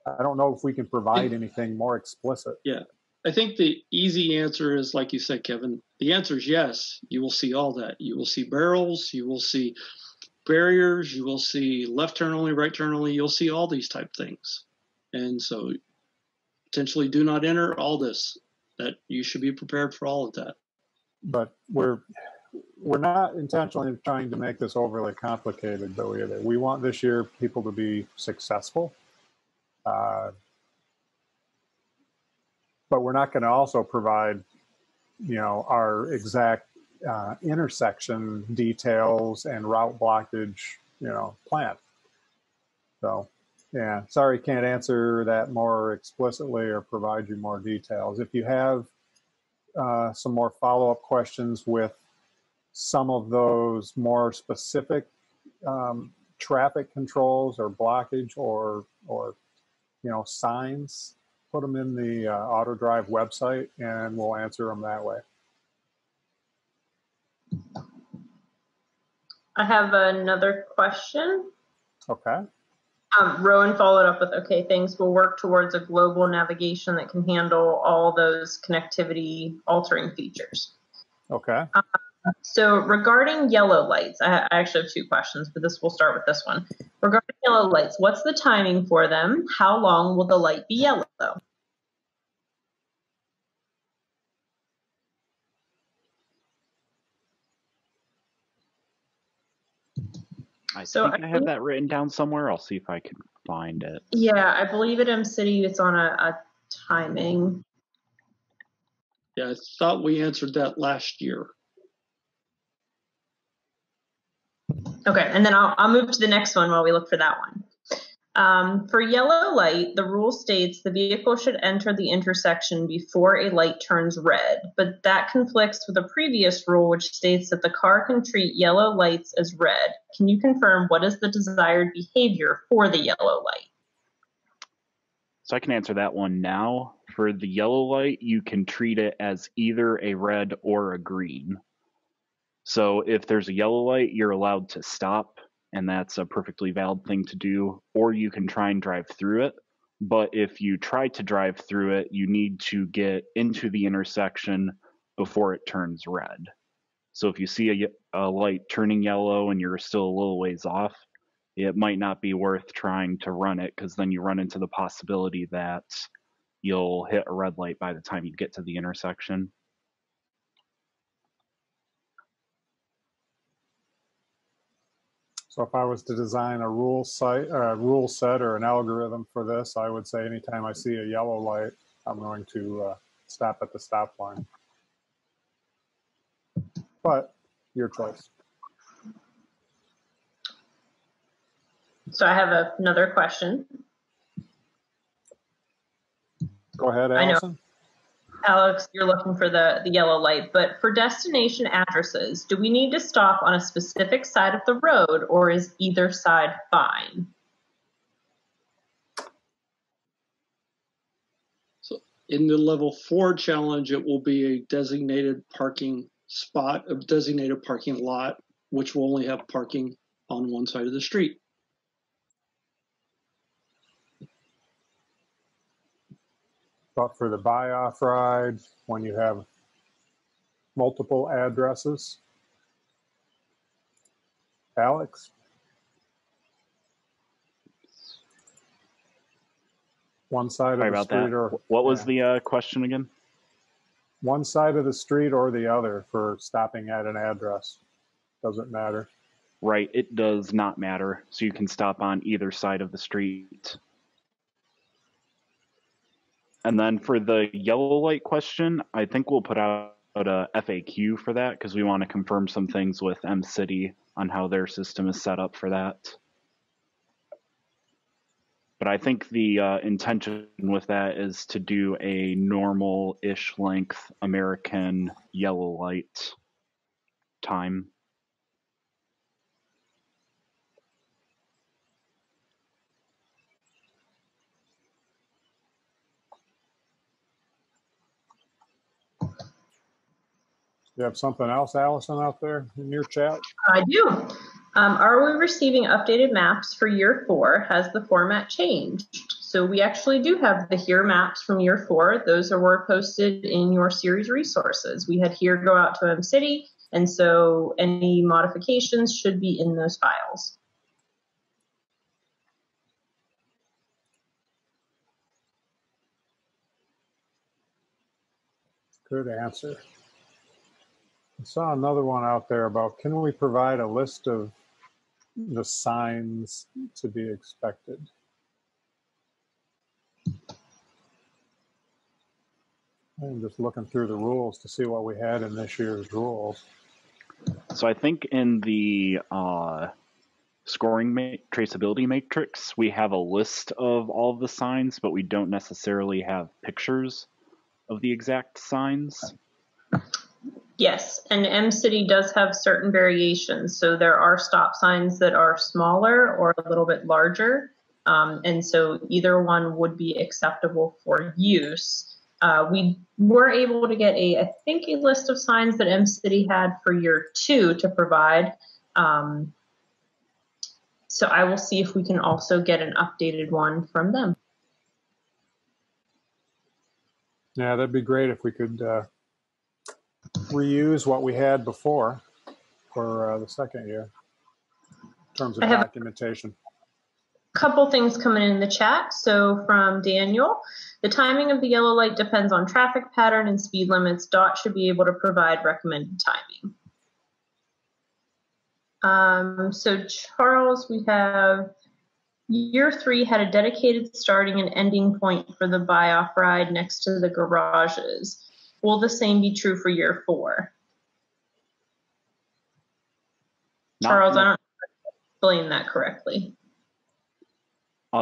I don't know if we can provide anything more explicit. Yeah. I think the easy answer is, like you said, Kevin, the answer is yes. You will see all that. You will see barrels, you will see barriers, you will see left turn only, right turn only, you'll see all these type things. And so potentially do not enter, all this, that you should be prepared for all of that. But we're not intentionally trying to make this overly complicated, though, either. We want this year people to be successful. But we're not going to also provide, our exact intersection details and route blockage, plan. So, yeah, sorry, can't answer that more explicitly or provide you more details. If you have some more follow-up questions with some of those more specific traffic controls or blockage or signs, put them in the Autodrive website and we'll answer them that way. I have another question. Okay. Rowan followed up with, okay, thanks. We'll work towards a global navigation that can handle all those connectivity altering features. Okay. So regarding yellow lights, I actually have two questions, but we'll start with this one. Regarding yellow lights, what's the timing for them? How long will the light be yellow? I think I have that written down somewhere. I'll see if I can find it. Yeah, I believe at MCity it's on a timing. Yeah, I thought we answered that last year. Okay, and then I'll move to the next one while we look for that one. For yellow light, the rule states the vehicle should enter the intersection before a light turns red, but that conflicts with a previous rule which states that the car can treat yellow lights as red. Can you confirm what is the desired behavior for the yellow light? So I can answer that one now. For the yellow light, you can treat it as either a red or a green. So if there's a yellow light, you're allowed to stop, and that's a perfectly valid thing to do, or you can try and drive through it. But if you try to drive through it, you need to get into the intersection before it turns red. So if you see a light turning yellow and you're still a little ways off, it might not be worth trying to run it, because then you run into the possibility that you'll hit a red light by the time you get to the intersection. So if I was to design a rule set or an algorithm for this, I would say anytime I see a yellow light, I'm going to stop at the stop line. But your choice. So I have another question. Go ahead, Allison. Alex, you're looking for the yellow light, but for destination addresses, do we need to stop on a specific side of the road, or is either side fine? So in the level 4 challenge, it will be a designated parking spot, a designated parking lot, which will only have parking on one side of the street. But for the buy-off ride, when you have multiple addresses, Alex? One side of the street or... What was the question again? One side of the street or the other for stopping at an address. Doesn't matter. Right, it does not matter. So you can stop on either side of the street. And then for the yellow light question, I think we'll put out a FAQ for that, because we want to confirm some things with MCity on how their system is set up for that. But I think the intention with that is to do a normal-ish length American yellow light time. You have something else, Allison, out there in your chat? I do. Are we receiving updated maps for year 4? Has the format changed? So we actually do have the here maps from year 4. Those were posted in your series resources. We had here go out to MCity, and so any modifications should be in those files. Good answer. I saw another one out there about, can we provide a list of the signs to be expected? I'm just looking through the rules to see what we had in this year's rules. So I think in the scoring traceability matrix, we have a list of all of the signs, but we don't necessarily have pictures of the exact signs. Yes, and MCity does have certain variations. So there are stop signs that are smaller or a little bit larger. And so either one would be acceptable for use. We were able to get I think a list of signs that MCity had for year 2 to provide. So I will see if we can also get an updated one from them. Yeah, that'd be great if we could reuse what we had before for the second year in terms of documentation. Couple things coming in the chat. So from Daniel, the timing of the yellow light depends on traffic pattern and speed limits. DOT should be able to provide recommended timing. So Charles, we have year 3 had a dedicated starting and ending point for the buy-off ride next to the garages. Will the same be true for year 4? Charles, I don't explain that correctly.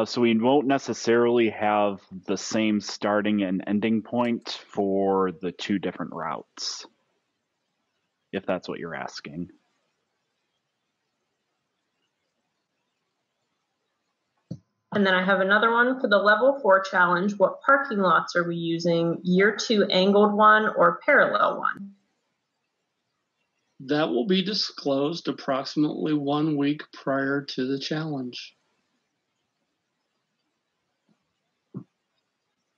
So we won't necessarily have the same starting and ending point for the 2 different routes, if that's what you're asking. And then I have another one for the level 4 challenge. What parking lots are we using? Year 2 angled one or parallel one? That will be disclosed approximately 1 week prior to the challenge.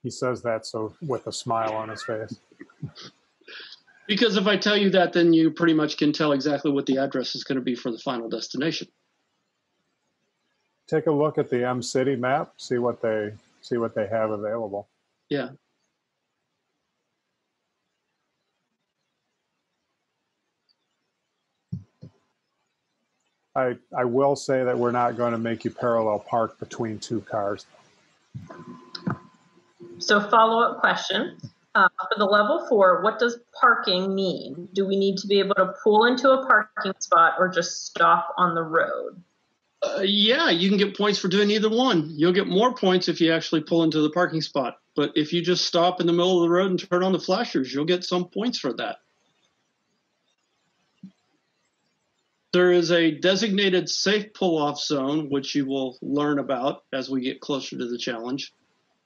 He says that so with a smile on his face. Because if I tell you that, then you pretty much can tell exactly what the address is going to be for the final destination. Take a look at the MCity map, see what they have available. Yeah. I will say that we're not going to make you parallel park between 2 cars. So follow-up question. For the level 4, what does parking mean? Do we need to be able to pull into a parking spot or just stop on the road? Yeah, you can get points for doing either one. You'll get more points if you actually pull into the parking spot. But if you just stop in the middle of the road and turn on the flashers, you'll get some points for that. There is a designated safe pull-off zone, which you will learn about as we get closer to the challenge,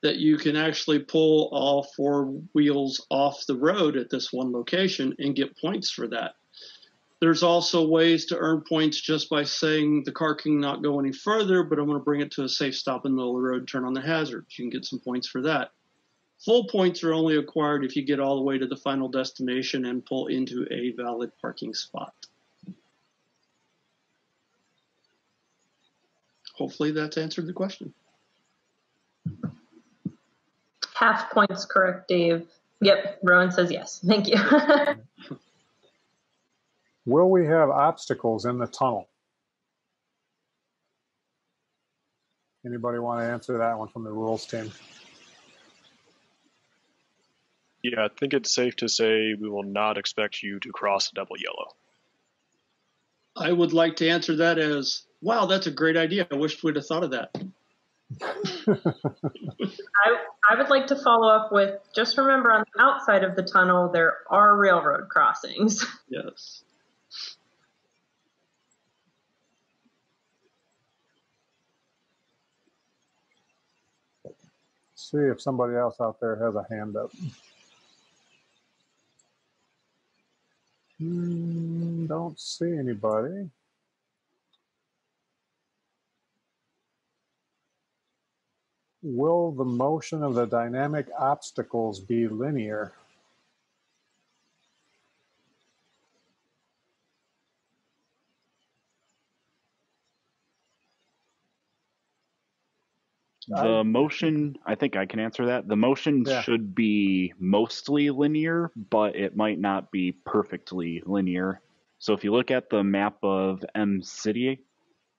that you can actually pull all 4 wheels off the road at this one location and get points for that. There's also ways to earn points just by saying the car can not go any further, but I'm going to bring it to a safe stop in the middle of the road and turn on the hazards. You can get some points for that. Full points are only acquired if you get all the way to the final destination and pull into a valid parking spot. Hopefully that's answered the question. Half points correct, Dave. Yep, Rowan says yes. Thank you. Will we have obstacles in the tunnel? Anybody want to answer that one from the rules team? Yeah, I think it's safe to say we will not expect you to cross a double yellow. I would like to answer that as, wow, that's a great idea. I wish we'd have thought of that. I would like to follow up with, just remember on the outside of the tunnel, there are railroad crossings. Yes. See if somebody else out there has a hand up. Don't see anybody. Will the motion of the dynamic obstacles be linear? The motion, I think I can answer that. The motion should be mostly linear, but it might not be perfectly linear. So if you look at the map of M City,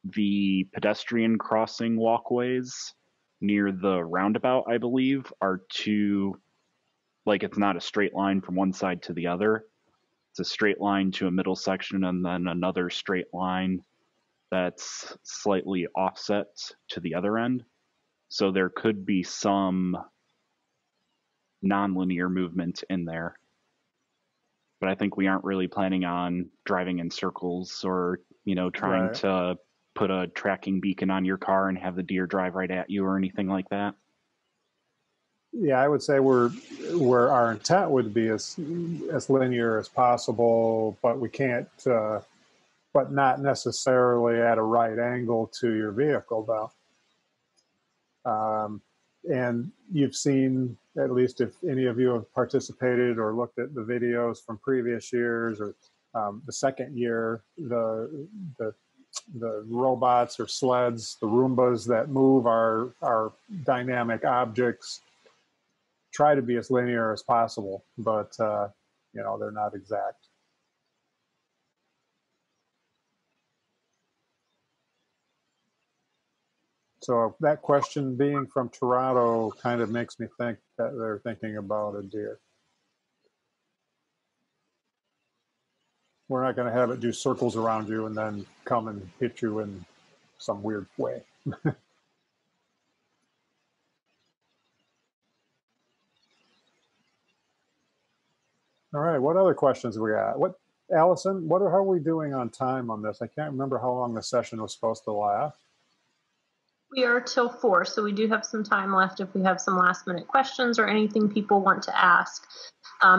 the pedestrian crossing walkways near the roundabout, I believe, are two, like it's not a straight line from one side to the other. It's a straight line to a middle section and then another straight line that's slightly offset to the other end. So there could be some nonlinear movement in there. But I think we aren't really planning on driving in circles or, trying to put a tracking beacon on your car and have the deer drive right at you or anything like that. Yeah, I would say where our intent would be as linear as possible, but we can't, but not necessarily at a right angle to your vehicle, though. And you've seen, at least if any of you have participated or looked at the videos from previous years or the second year, the robots or sleds, the Roombas that move our dynamic objects, try to be as linear as possible, but they're not exact. So that question being from Toronto kind of makes me think that they're thinking about a deer. We're not going to have it do circles around you and then come and hit you in some weird way. All right, what other questions we got? Allison, how are we doing on time on this? I can't remember how long the session was supposed to last. We are till 4, so we do have some time left if we have some last minute questions or anything people want to ask.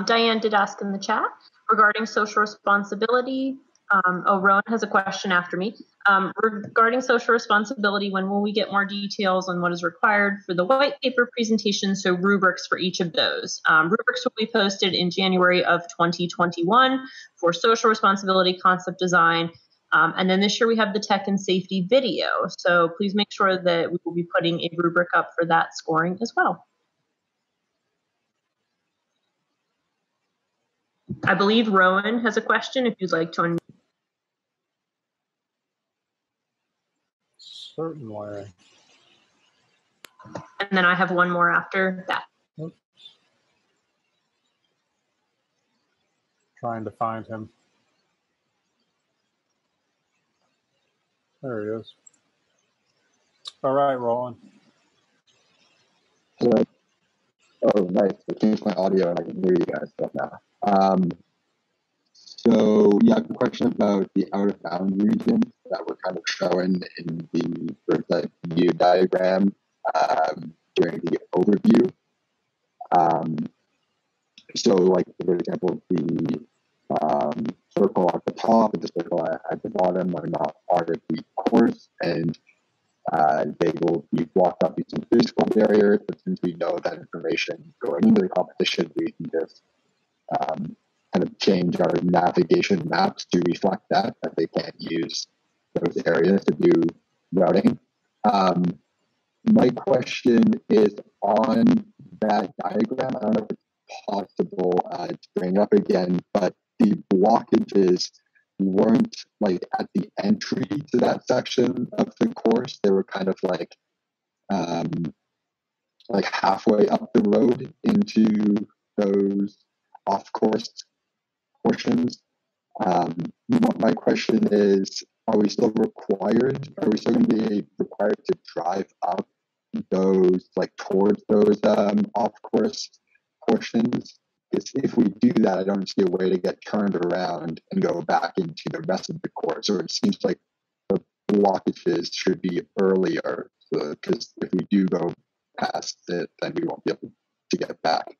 Diane did ask in the chat regarding social responsibility. Rowan has a question after me. Regarding social responsibility, when will we get more details on what is required for the white paper presentation, so rubrics for each of those? Rubrics will be posted in January of 2021 for social responsibility, concept design, and then this year we have the tech and safety video. So please make sure that we will be putting a rubric up for that scoring as well. I believe Rowan has a question if you'd like to unmute. Certainly. And then I have one more after that. Oops. Trying to find him. There he is. All right, Roland. Hello. Oh, nice. I changed my audio and I can hear you guys now. So yeah, I have a question about the out of bound region that we're kind of showing in the view diagram during the overview. So like, for example, the circle at the top and the circle at the bottom are not part of the course, and they will be blocked up using physical barriers, but since we know that information going into the competition, we can just kind of change our navigation maps to reflect that they can't use those areas to do routing. My question is on that diagram. I don't know if it's possible to bring up again, but the blockages weren't like at the entry to that section of the course. They were kind of like halfway up the road into those off-course portions. My question is, are we still going to be required to drive up those, like towards those off-course portions? Because if we do that, I don't see a way to get turned around and go back into the rest of the course. Or it seems like the blockages should be earlier, because if we do go past it, then we won't be able to get back.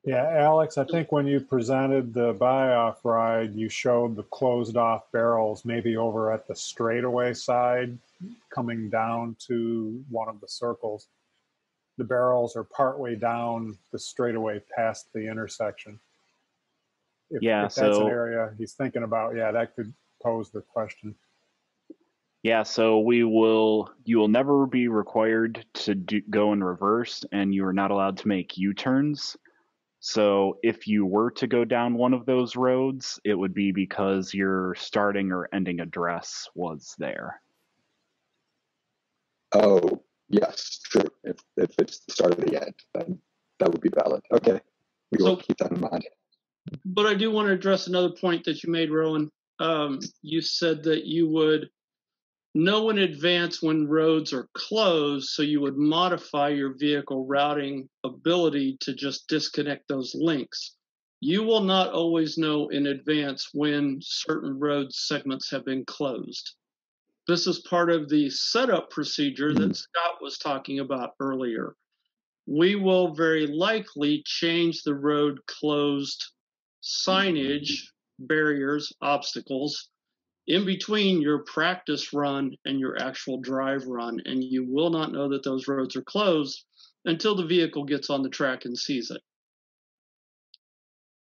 Yeah, Alex, I think when you presented the buy-off ride, you showed the closed-off barrels maybe over at the straightaway side coming down to one of the circles. The barrels are partway down the straightaway past the intersection. If that's an area he's thinking about, yeah, that could pose the question. Yeah, so you will never be required to go in reverse, and you are not allowed to make U-turns. So if you were to go down one of those roads, it would be because your starting or ending address was there. Oh, yes, true. If it's the start of the end, then that would be valid. Okay, we will keep that in mind. But I do want to address another point that you made, Rowan. You said that you would know in advance when roads are closed, so you would modify your vehicle routing ability to just disconnect those links. You will not always know in advance when certain road segments have been closed. This is part of the setup procedure that Scott was talking about earlier. We will very likely change the road closed signage, barriers, obstacles in between your practice run and your actual drive run, and you will not know that those roads are closed until the vehicle gets on the track and sees it.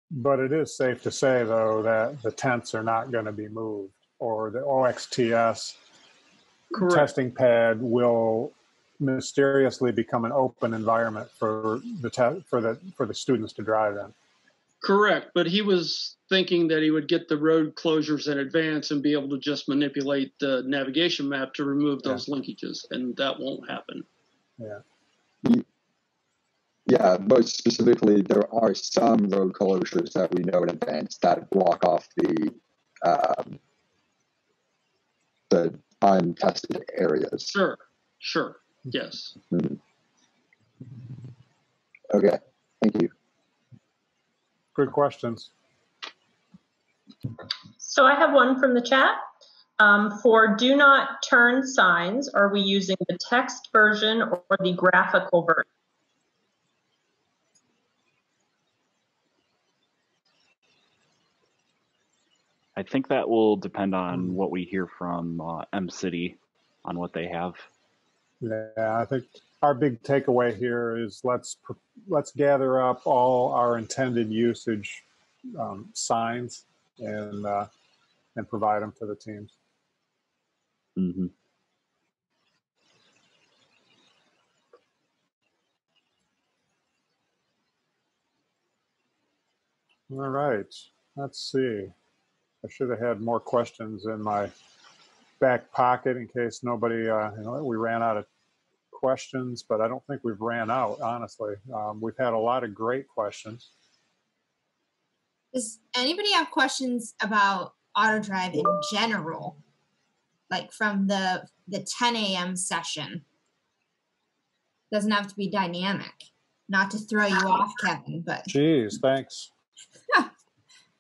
But it is safe to say, though, that the tents are not going to be moved, or the OXTS testing pad will mysteriously become an open environment for the students to drive in. Correct, but he was thinking that he would get the road closures in advance and be able to just manipulate the navigation map to remove those linkages, and that won't happen. Yeah, but specifically, there are some road closures that we know in advance that block off the untested areas. Sure, yes. Mm-hmm. Okay, thank you. Good questions. So I have one from the chat. For do not turn signs, are we using the text version or the graphical version? I think that will depend on what we hear from M-City on what they have. Yeah, I think our big takeaway here is let's gather up all our intended usage signs and provide them to the teams. Mm-hmm. All right, let's see. I should have had more questions in my back pocket in case nobody, we ran out of questions, but I don't think we've ran out, honestly. We've had a lot of great questions. Does anybody have questions about Autodrive in general? Like from the 10 a.m. session? Doesn't have to be dynamic. Not to throw you off, Kevin, but... Geez, thanks.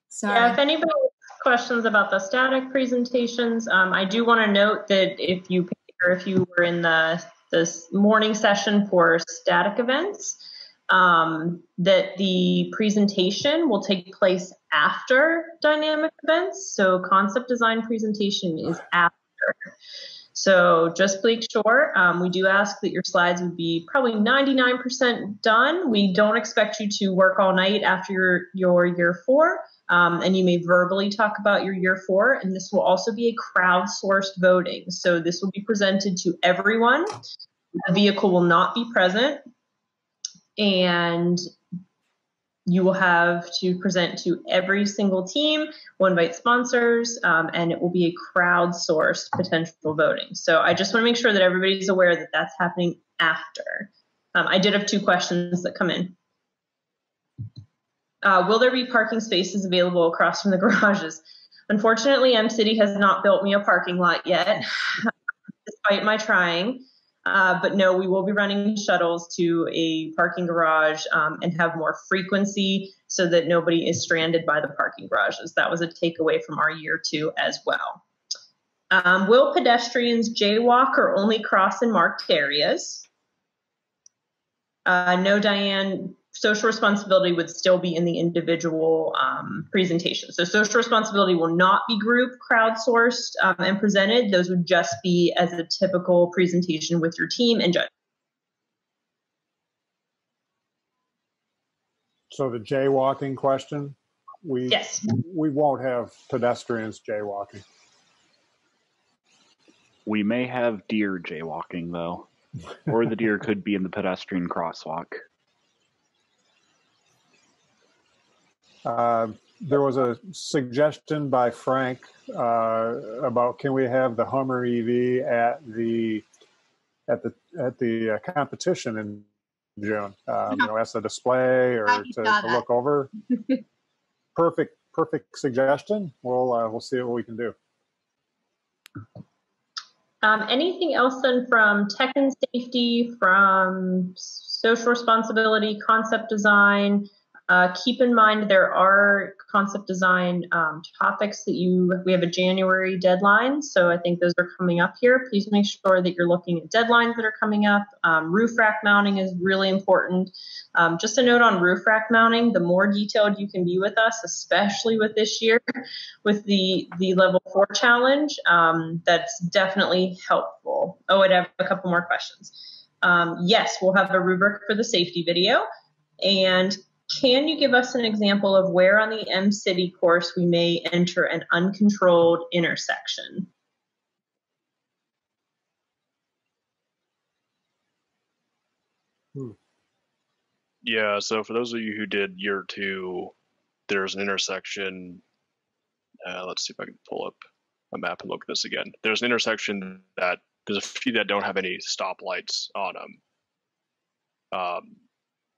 Sorry. Yeah, if anybody has questions about the static presentations, I do want to note that if you were in this morning session for static events, that the presentation will take place after dynamic events. So concept design presentation is after. So just make sure, we do ask that your slides would be probably 99% done. We don't expect you to work all night after your year 4, and you may verbally talk about your year 4, and this will also be a crowdsourced voting. So this will be presented to everyone. The vehicle will not be present, and you will have to present to every single team. We'll invite sponsors, and it will be a crowdsourced potential voting. So I just want to make sure that everybody's aware that that's happening after. I did have 2 questions that come in. Will there be parking spaces available across from the garages? Unfortunately, M-City has not built me a parking lot yet, despite my trying. But no, we will be running shuttles to a parking garage and have more frequency so that nobody is stranded by the parking garages. That was a takeaway from our year 2 as well. Will pedestrians jaywalk or only cross in marked areas? No, Diane, social responsibility would still be in the individual presentation. So social responsibility will not be group crowdsourced and presented. Those would just be as a typical presentation with your team and judge. So the jaywalking question, we won't have pedestrians jaywalking. We may have deer jaywalking, though, or the deer could be in the pedestrian crosswalk. There was a suggestion by Frank about can we have the Hummer EV at the competition in June? You know, as a display or to look over. Perfect suggestion. We'll see what we can do. Anything else then from tech and safety, from social responsibility, concept design? Keep in mind there are concept design topics that we have a January deadline, so I think those are coming up here. Please make sure that you're looking at deadlines that are coming up. Roof rack mounting is really important. Just a note on roof rack mounting, the more detailed you can be with us, especially with this year, with the level 4 challenge, that's definitely helpful. Oh, I'd have a couple more questions. Yes, we'll have a rubric for the safety video. And can you give us an example of where on the M-City course we may enter an uncontrolled intersection? Yeah, so for those of you who did year 2, there's an intersection. Let's see if I can pull up a map and look at this again. There's an intersection that there's a few that don't have any stoplights on them.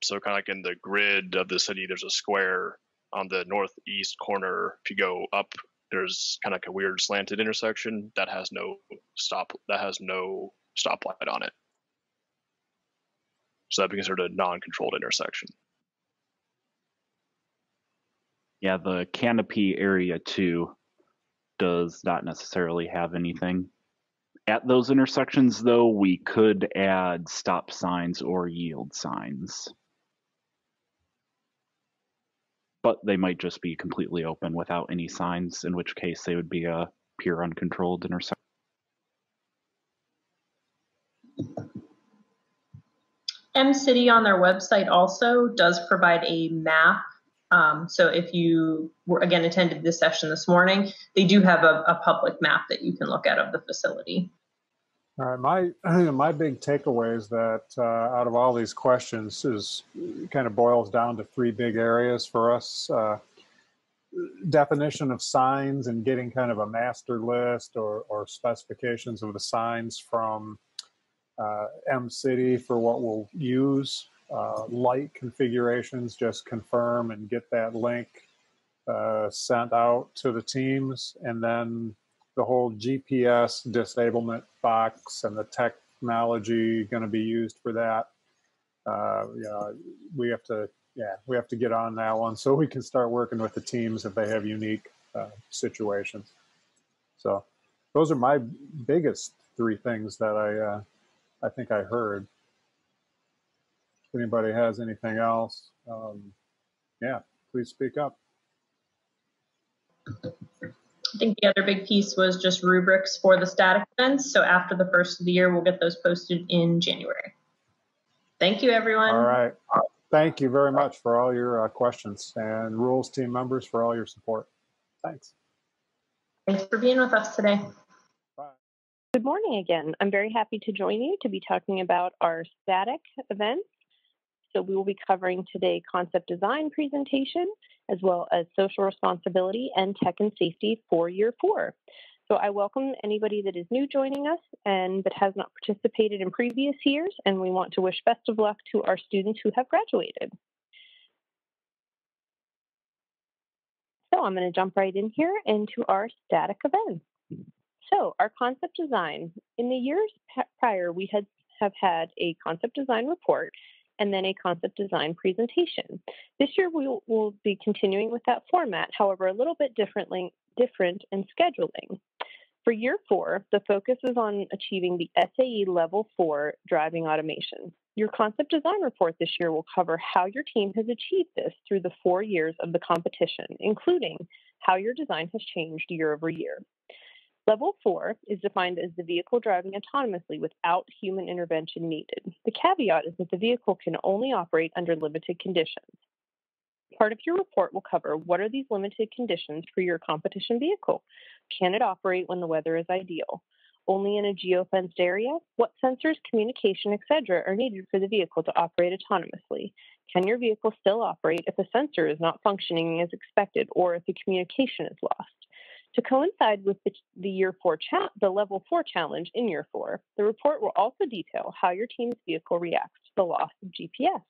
So kind of like in the grid of the city, there's a square on the northeast corner. If you go up, there's kind of like a weird slanted intersection that has no stoplight on it. So that'd be considered a non-controlled intersection. Yeah, the Canopy area 2 does not necessarily have anything. At those intersections, though, we could add stop signs or yield signs. But they might just be completely open without any signs, in which case they would be a pure uncontrolled intersection. M-City on their website also does provide a map. So if you again attended this session this morning, they do have a public map that you can look at of the facility. All right, my big takeaway is that out of all these questions is kind of boils down to 3 big areas for us. Definition of signs and getting kind of a master list or specifications of the signs from M-City for what we'll use. Light configurations, just confirm and get that link sent out to the teams, and then the whole GPS disablement box and the technology going to be used for that. We have to get on that one so we can start working with the teams if they have unique situations. So those are my biggest 3 things that I think I heard. If anybody has anything else, please speak up. I think the other big piece was just rubrics for the static events. So after the first of the year, we'll get those posted in January. Thank you, everyone. All right. Thank you very much for all your questions, and rules team members for all your support. Thanks. Thanks for being with us today. Bye. Good morning again. I'm very happy to join you to be talking about our static events. So we will be covering today concept design presentation, as well as social responsibility and tech and safety for year 4. So I welcome anybody that is new joining us and that has not participated in previous years, and we want to wish best of luck to our students who have graduated. So I'm going to jump right in here into our static events. So our concept design, in the years prior, we have had a concept design report and then a concept design presentation. This year we'll be continuing with that format, however, a little bit different in scheduling. For year 4, the focus is on achieving the SAE level 4 driving automation. Your concept design report this year will cover how your team has achieved this through the 4 years of the competition, including how your design has changed year over year. Level 4 is defined as the vehicle driving autonomously without human intervention needed. The caveat is that the vehicle can only operate under limited conditions. Part of your report will cover what are these limited conditions for your competition vehicle. Can it operate when the weather is ideal? Only in a geofenced area? What sensors, communication, etc. are needed for the vehicle to operate autonomously? Can your vehicle still operate if a sensor is not functioning as expected or if the communication is lost? To coincide with the level 4 challenge in year 4, the report will also detail how your team's vehicle reacts to the loss of GPS.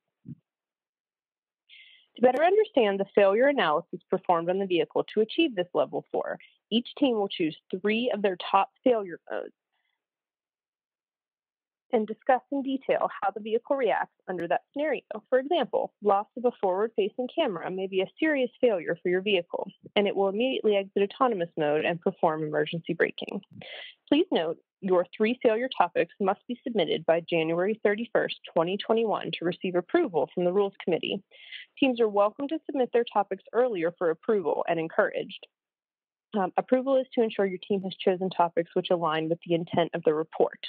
To better understand the failure analysis performed on the vehicle to achieve this level 4, each team will choose 3 of their top failure modes and discuss in detail how the vehicle reacts under that scenario. For example, loss of a forward-facing camera may be a serious failure for your vehicle, and it will immediately exit autonomous mode and perform emergency braking. Please note, your 3 failure topics must be submitted by January 31st, 2021 to receive approval from the Rules Committee. Teams are welcome to submit their topics earlier for approval and encouraged. Approval is to ensure your team has chosen topics which align with the intent of the report.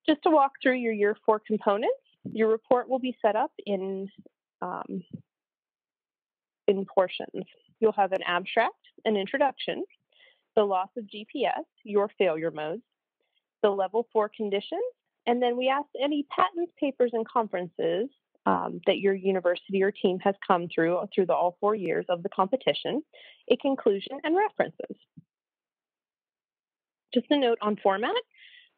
Just to walk through your year 4 components, your report will be set up in portions. You'll have an abstract, an introduction, the loss of GPS, your failure modes, the level 4 conditions, and then we ask any patents, papers, and conferences that your university or team has come through all 4 years of the competition, a conclusion, and references. Just a note on format,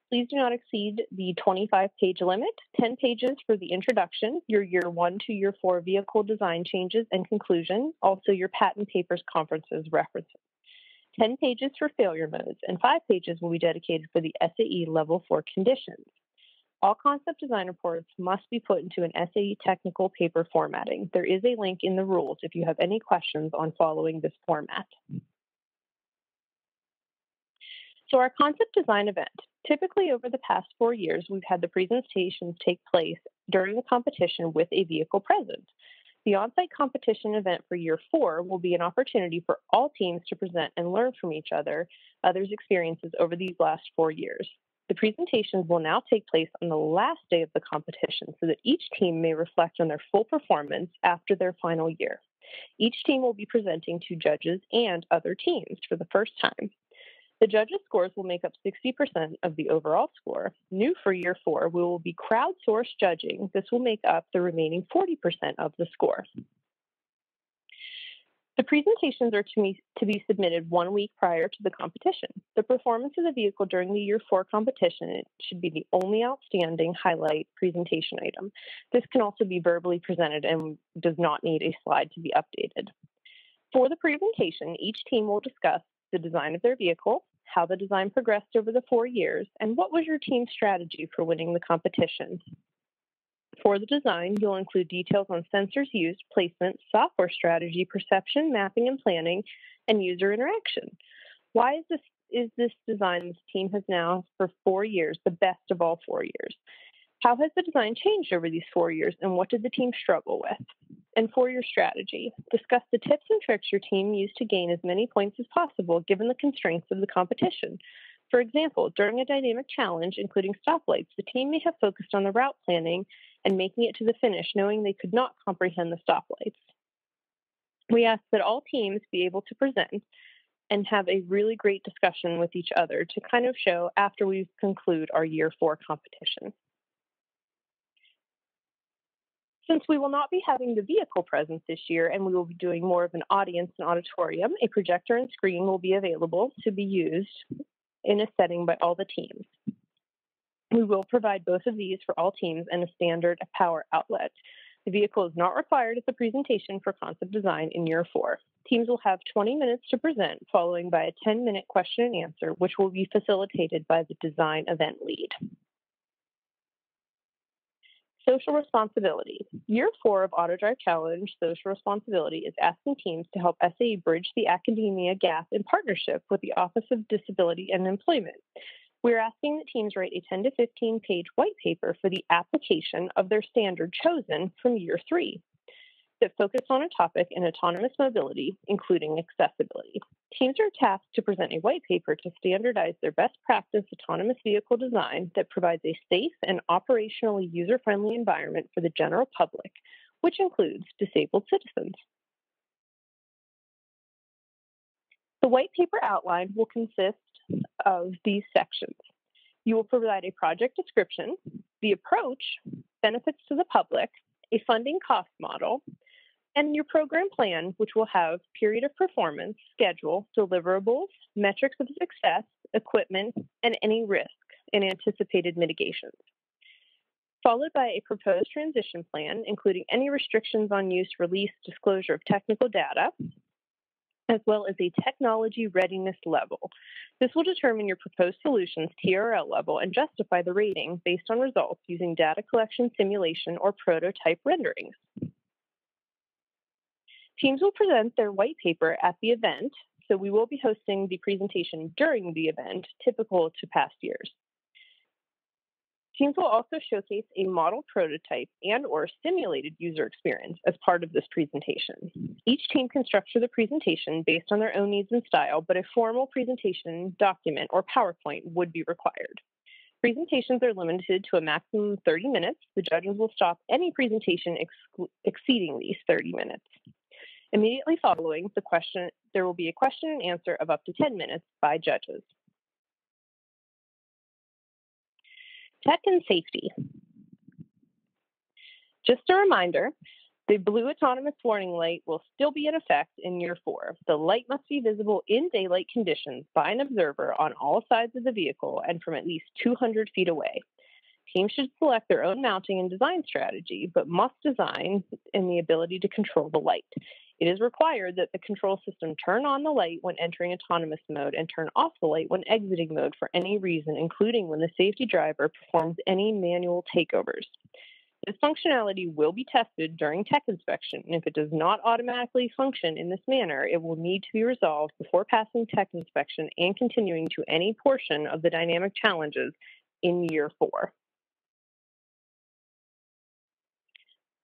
please do not exceed the 25-page limit, 10 pages for the introduction, your year 1 to year 4 vehicle design changes and conclusion, also your patent papers, conferences, references. 10 pages for failure modes, and 5 pages will be dedicated for the SAE level 4 conditions. All concept design reports must be put into an SAE technical paper formatting. There is a link in the rules if you have any questions on following this format. So our concept design event. Typically over the past 4 years, we've had the presentations take place during the competition with a vehicle present. The on-site competition event for year 4 will be an opportunity for all teams to present and learn from each other's experiences over these last 4 years. The presentations will now take place on the last day of the competition so that each team may reflect on their full performance after their final year. Each team will be presenting to judges and other teams for the first time. The judges' scores will make up 60% of the overall score. New for year 4, we will be crowdsourced judging. This will make up the remaining 40% of the score. The presentations are to be submitted 1 week prior to the competition. The performance of the vehicle during the year 4 competition should be the only outstanding highlight presentation item. This can also be verbally presented and does not need a slide to be updated. For the presentation, each team will discuss the design of their vehicle, how the design progressed over the 4 years, and what was your team's strategy for winning the competition. For the design, you'll include details on sensors used, placement, software strategy, perception, mapping and planning, and user interaction. Why is this design this team has now for 4 years the best of all 4 years? How has the design changed over these 4 years, and what did the team struggle with? And for your strategy, discuss the tips and tricks your team used to gain as many points as possible given the constraints of the competition. For example, during a dynamic challenge, including stoplights, the team may have focused on the route planning and making it to the finish, knowing they could not comprehend the stoplights. We ask that all teams be able to present and have a really great discussion with each other to kind of show after we conclude our year 4 competition. Since we will not be having the vehicle presence this year and we will be doing more of an audience and auditorium, a projector and screen will be available to be used in a setting by all the teams. We will provide both of these for all teams and a standard power outlet. The vehicle is not required at the presentation for concept design in year 4. Teams will have 20 minutes to present, following by a 10-minute question and answer, which will be facilitated by the design event lead. Social responsibility. Year 4 of Autodrive Challenge Social Responsibility is asking teams to help SAE bridge the academia gap in partnership with the Office of Disability and Employment. We're asking that teams write a 10 to 15 page white paper for the application of their standard chosen from year 3 that focus on a topic in autonomous mobility, including accessibility. Teams are tasked to present a white paper to standardize their best practice autonomous vehicle design that provides a safe and operationally user-friendly environment for the general public, which includes disabled citizens. The white paper outline will consist of these sections. You will provide a project description, the approach, benefits to the public, a funding cost model, and your program plan, which will have period of performance, schedule, deliverables, metrics of success, equipment, and any risk and anticipated mitigations. Followed by a proposed transition plan, including any restrictions on use, release, disclosure of technical data, as well as a technology readiness level. This will determine your proposed solution's TRL level and justify the rating based on results using data collection, simulation, or prototype renderings. Teams will present their white paper at the event, so we will be hosting the presentation during the event, typical to past years. Teams will also showcase a model prototype and/or simulated user experience as part of this presentation. Each team can structure the presentation based on their own needs and style, but a formal presentation document or PowerPoint would be required. Presentations are limited to a maximum of 30 minutes. The judges will stop any presentation exceeding these 30 minutes. Immediately following the question, there will be a question and answer of up to 10 minutes by judges. Tech and safety. Just a reminder, the blue autonomous warning light will still be in effect in year 4. The light must be visible in daylight conditions by an observer on all sides of the vehicle and from at least 200 feet away. Teams should select their own mounting and design strategy, but must design in the ability to control the light. It is required that the control system turn on the light when entering autonomous mode and turn off the light when exiting mode for any reason, including when the safety driver performs any manual takeovers. This functionality will be tested during tech inspection, and if it does not automatically function in this manner, it will need to be resolved before passing tech inspection and continuing to any portion of the dynamic challenges in year 4.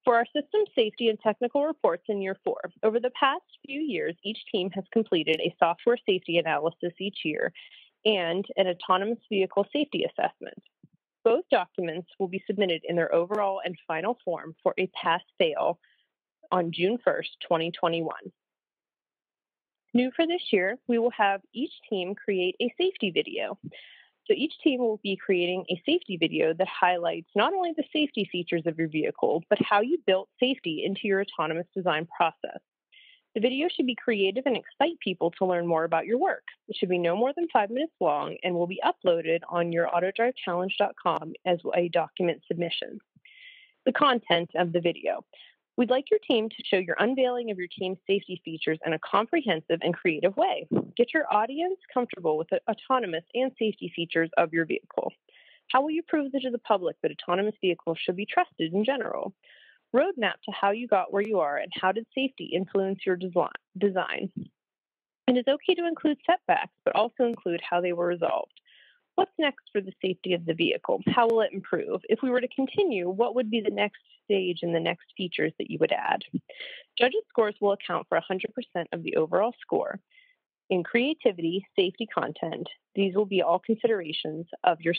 For our system safety and technical reports in year 4, over the past few years, each team has completed a software safety analysis each year and an autonomous vehicle safety assessment. Both documents will be submitted in their overall and final form for a pass-fail on June 1st, 2021. New for this year, we will have each team create a safety video. So each team will be creating a safety video that highlights not only the safety features of your vehicle, but how you built safety into your autonomous design process. The video should be creative and excite people to learn more about your work. It should be no more than 5 minutes long and will be uploaded on your autodrivechallenge.com as a document submission. The content of the video. We'd like your team to show your unveiling of your team's safety features in a comprehensive and creative way. Get your audience comfortable with the autonomous and safety features of your vehicle. How will you prove to the public that autonomous vehicles should be trusted in general? Roadmap to how you got where you are and how did safety influence your design. It is okay to include setbacks, but also include how they were resolved. What's next for the safety of the vehicle? How will it improve? If we were to continue, what would be the next stage and the next features that you would add? Judges' scores will account for 100% of the overall score. In creativity, safety content, these will be all considerations of your